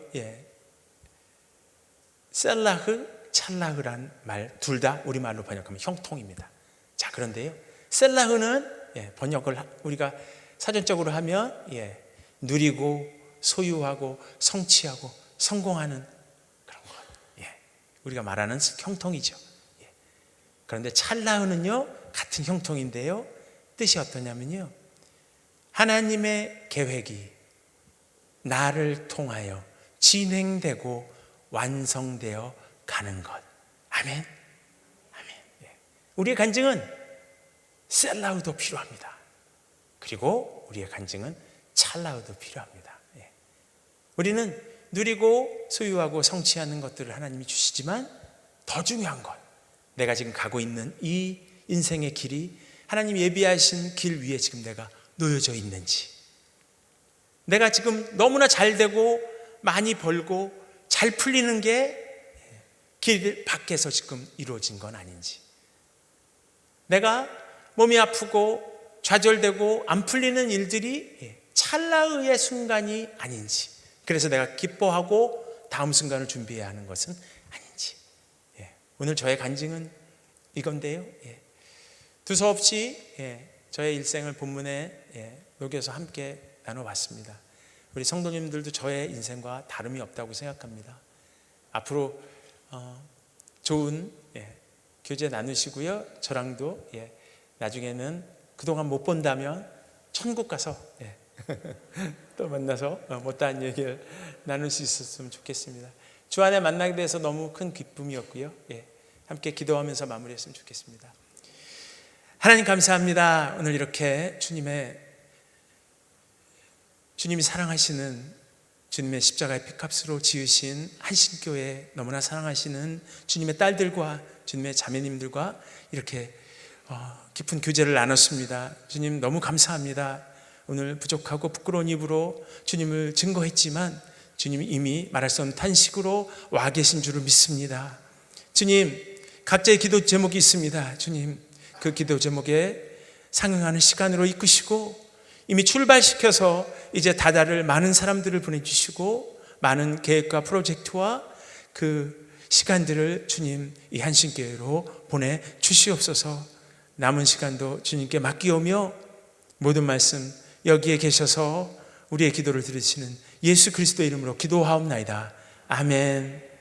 S1: 셀라흐, 찰라흐란 말 둘 다 우리말로 번역하면 형통입니다. 자, 그런데요, 셀라흐는 번역을 우리가 사전적으로 하면 누리고 소유하고 성취하고 성공하는 그런 것. 우리가 말하는 형통이죠. 그런데 찰라흐는요, 같은 형통인데요, 뜻이 어떠냐면요, 하나님의 계획이 나를 통하여 진행되고 완성되어 가는 것. 아멘. 아멘. 우리의 간증은 셀라흐도 필요합니다. 그리고 우리의 간증은 찰라흐도 필요합니다. 우리는 누리고 소유하고 성취하는 것들을 하나님이 주시지만 더 중요한 것, 내가 지금 가고 있는 이 인생의 길이 하나님 예비하신 길 위에 지금 내가 놓여져 있는지, 내가 지금 너무나 잘 되고 많이 벌고 잘 풀리는 게 길 밖에서 지금 이루어진 건 아닌지, 내가 몸이 아프고 좌절되고 안 풀리는 일들이 찰나의 순간이 아닌지, 그래서 내가 기뻐하고 다음 순간을 준비해야 하는 것은 아닌지. 오늘 저의 간증은 이건데요, 두서없이 저의 일생을 본문에 녹여서 함께 나눠봤습니다. 우리 성도님들도 저의 인생과 다름이 없다고 생각합니다. 앞으로 좋은 교제 나누시고요, 저랑도 나중에는 그동안 못 본다면 천국 가서 또 만나서 못다한 얘기를 나눌 수 있었으면 좋겠습니다. 주 안에 만나게 돼서 너무 큰 기쁨이었고요, 함께 기도하면서 마무리했으면 좋겠습니다. 하나님 감사합니다. 오늘 이렇게 주님이 사랑하시는 주님의 십자가의 피값으로 지으신 한신교회, 너무나 사랑하시는 주님의 딸들과 주님의 자매님들과 이렇게 깊은 교제를 나눴습니다. 주님 너무 감사합니다. 오늘 부족하고 부끄러운 입으로 주님을 증거했지만 주님이 이미 말할 수 없는 탄식으로 와 계신 줄을 믿습니다. 주님, 각자의 기도 제목이 있습니다. 주님, 그 기도 제목에 상응하는 시간으로 이끄시고 이미 출발시켜서 이제 다다를 많은 사람들을 보내주시고 많은 계획과 프로젝트와 그 시간들을 주님 이 한신교회로 보내주시옵소서. 남은 시간도 주님께 맡기오며 모든 말씀 여기에 계셔서 우리의 기도를 들으시는 예수 그리스도의 이름으로 기도하옵나이다. 아멘.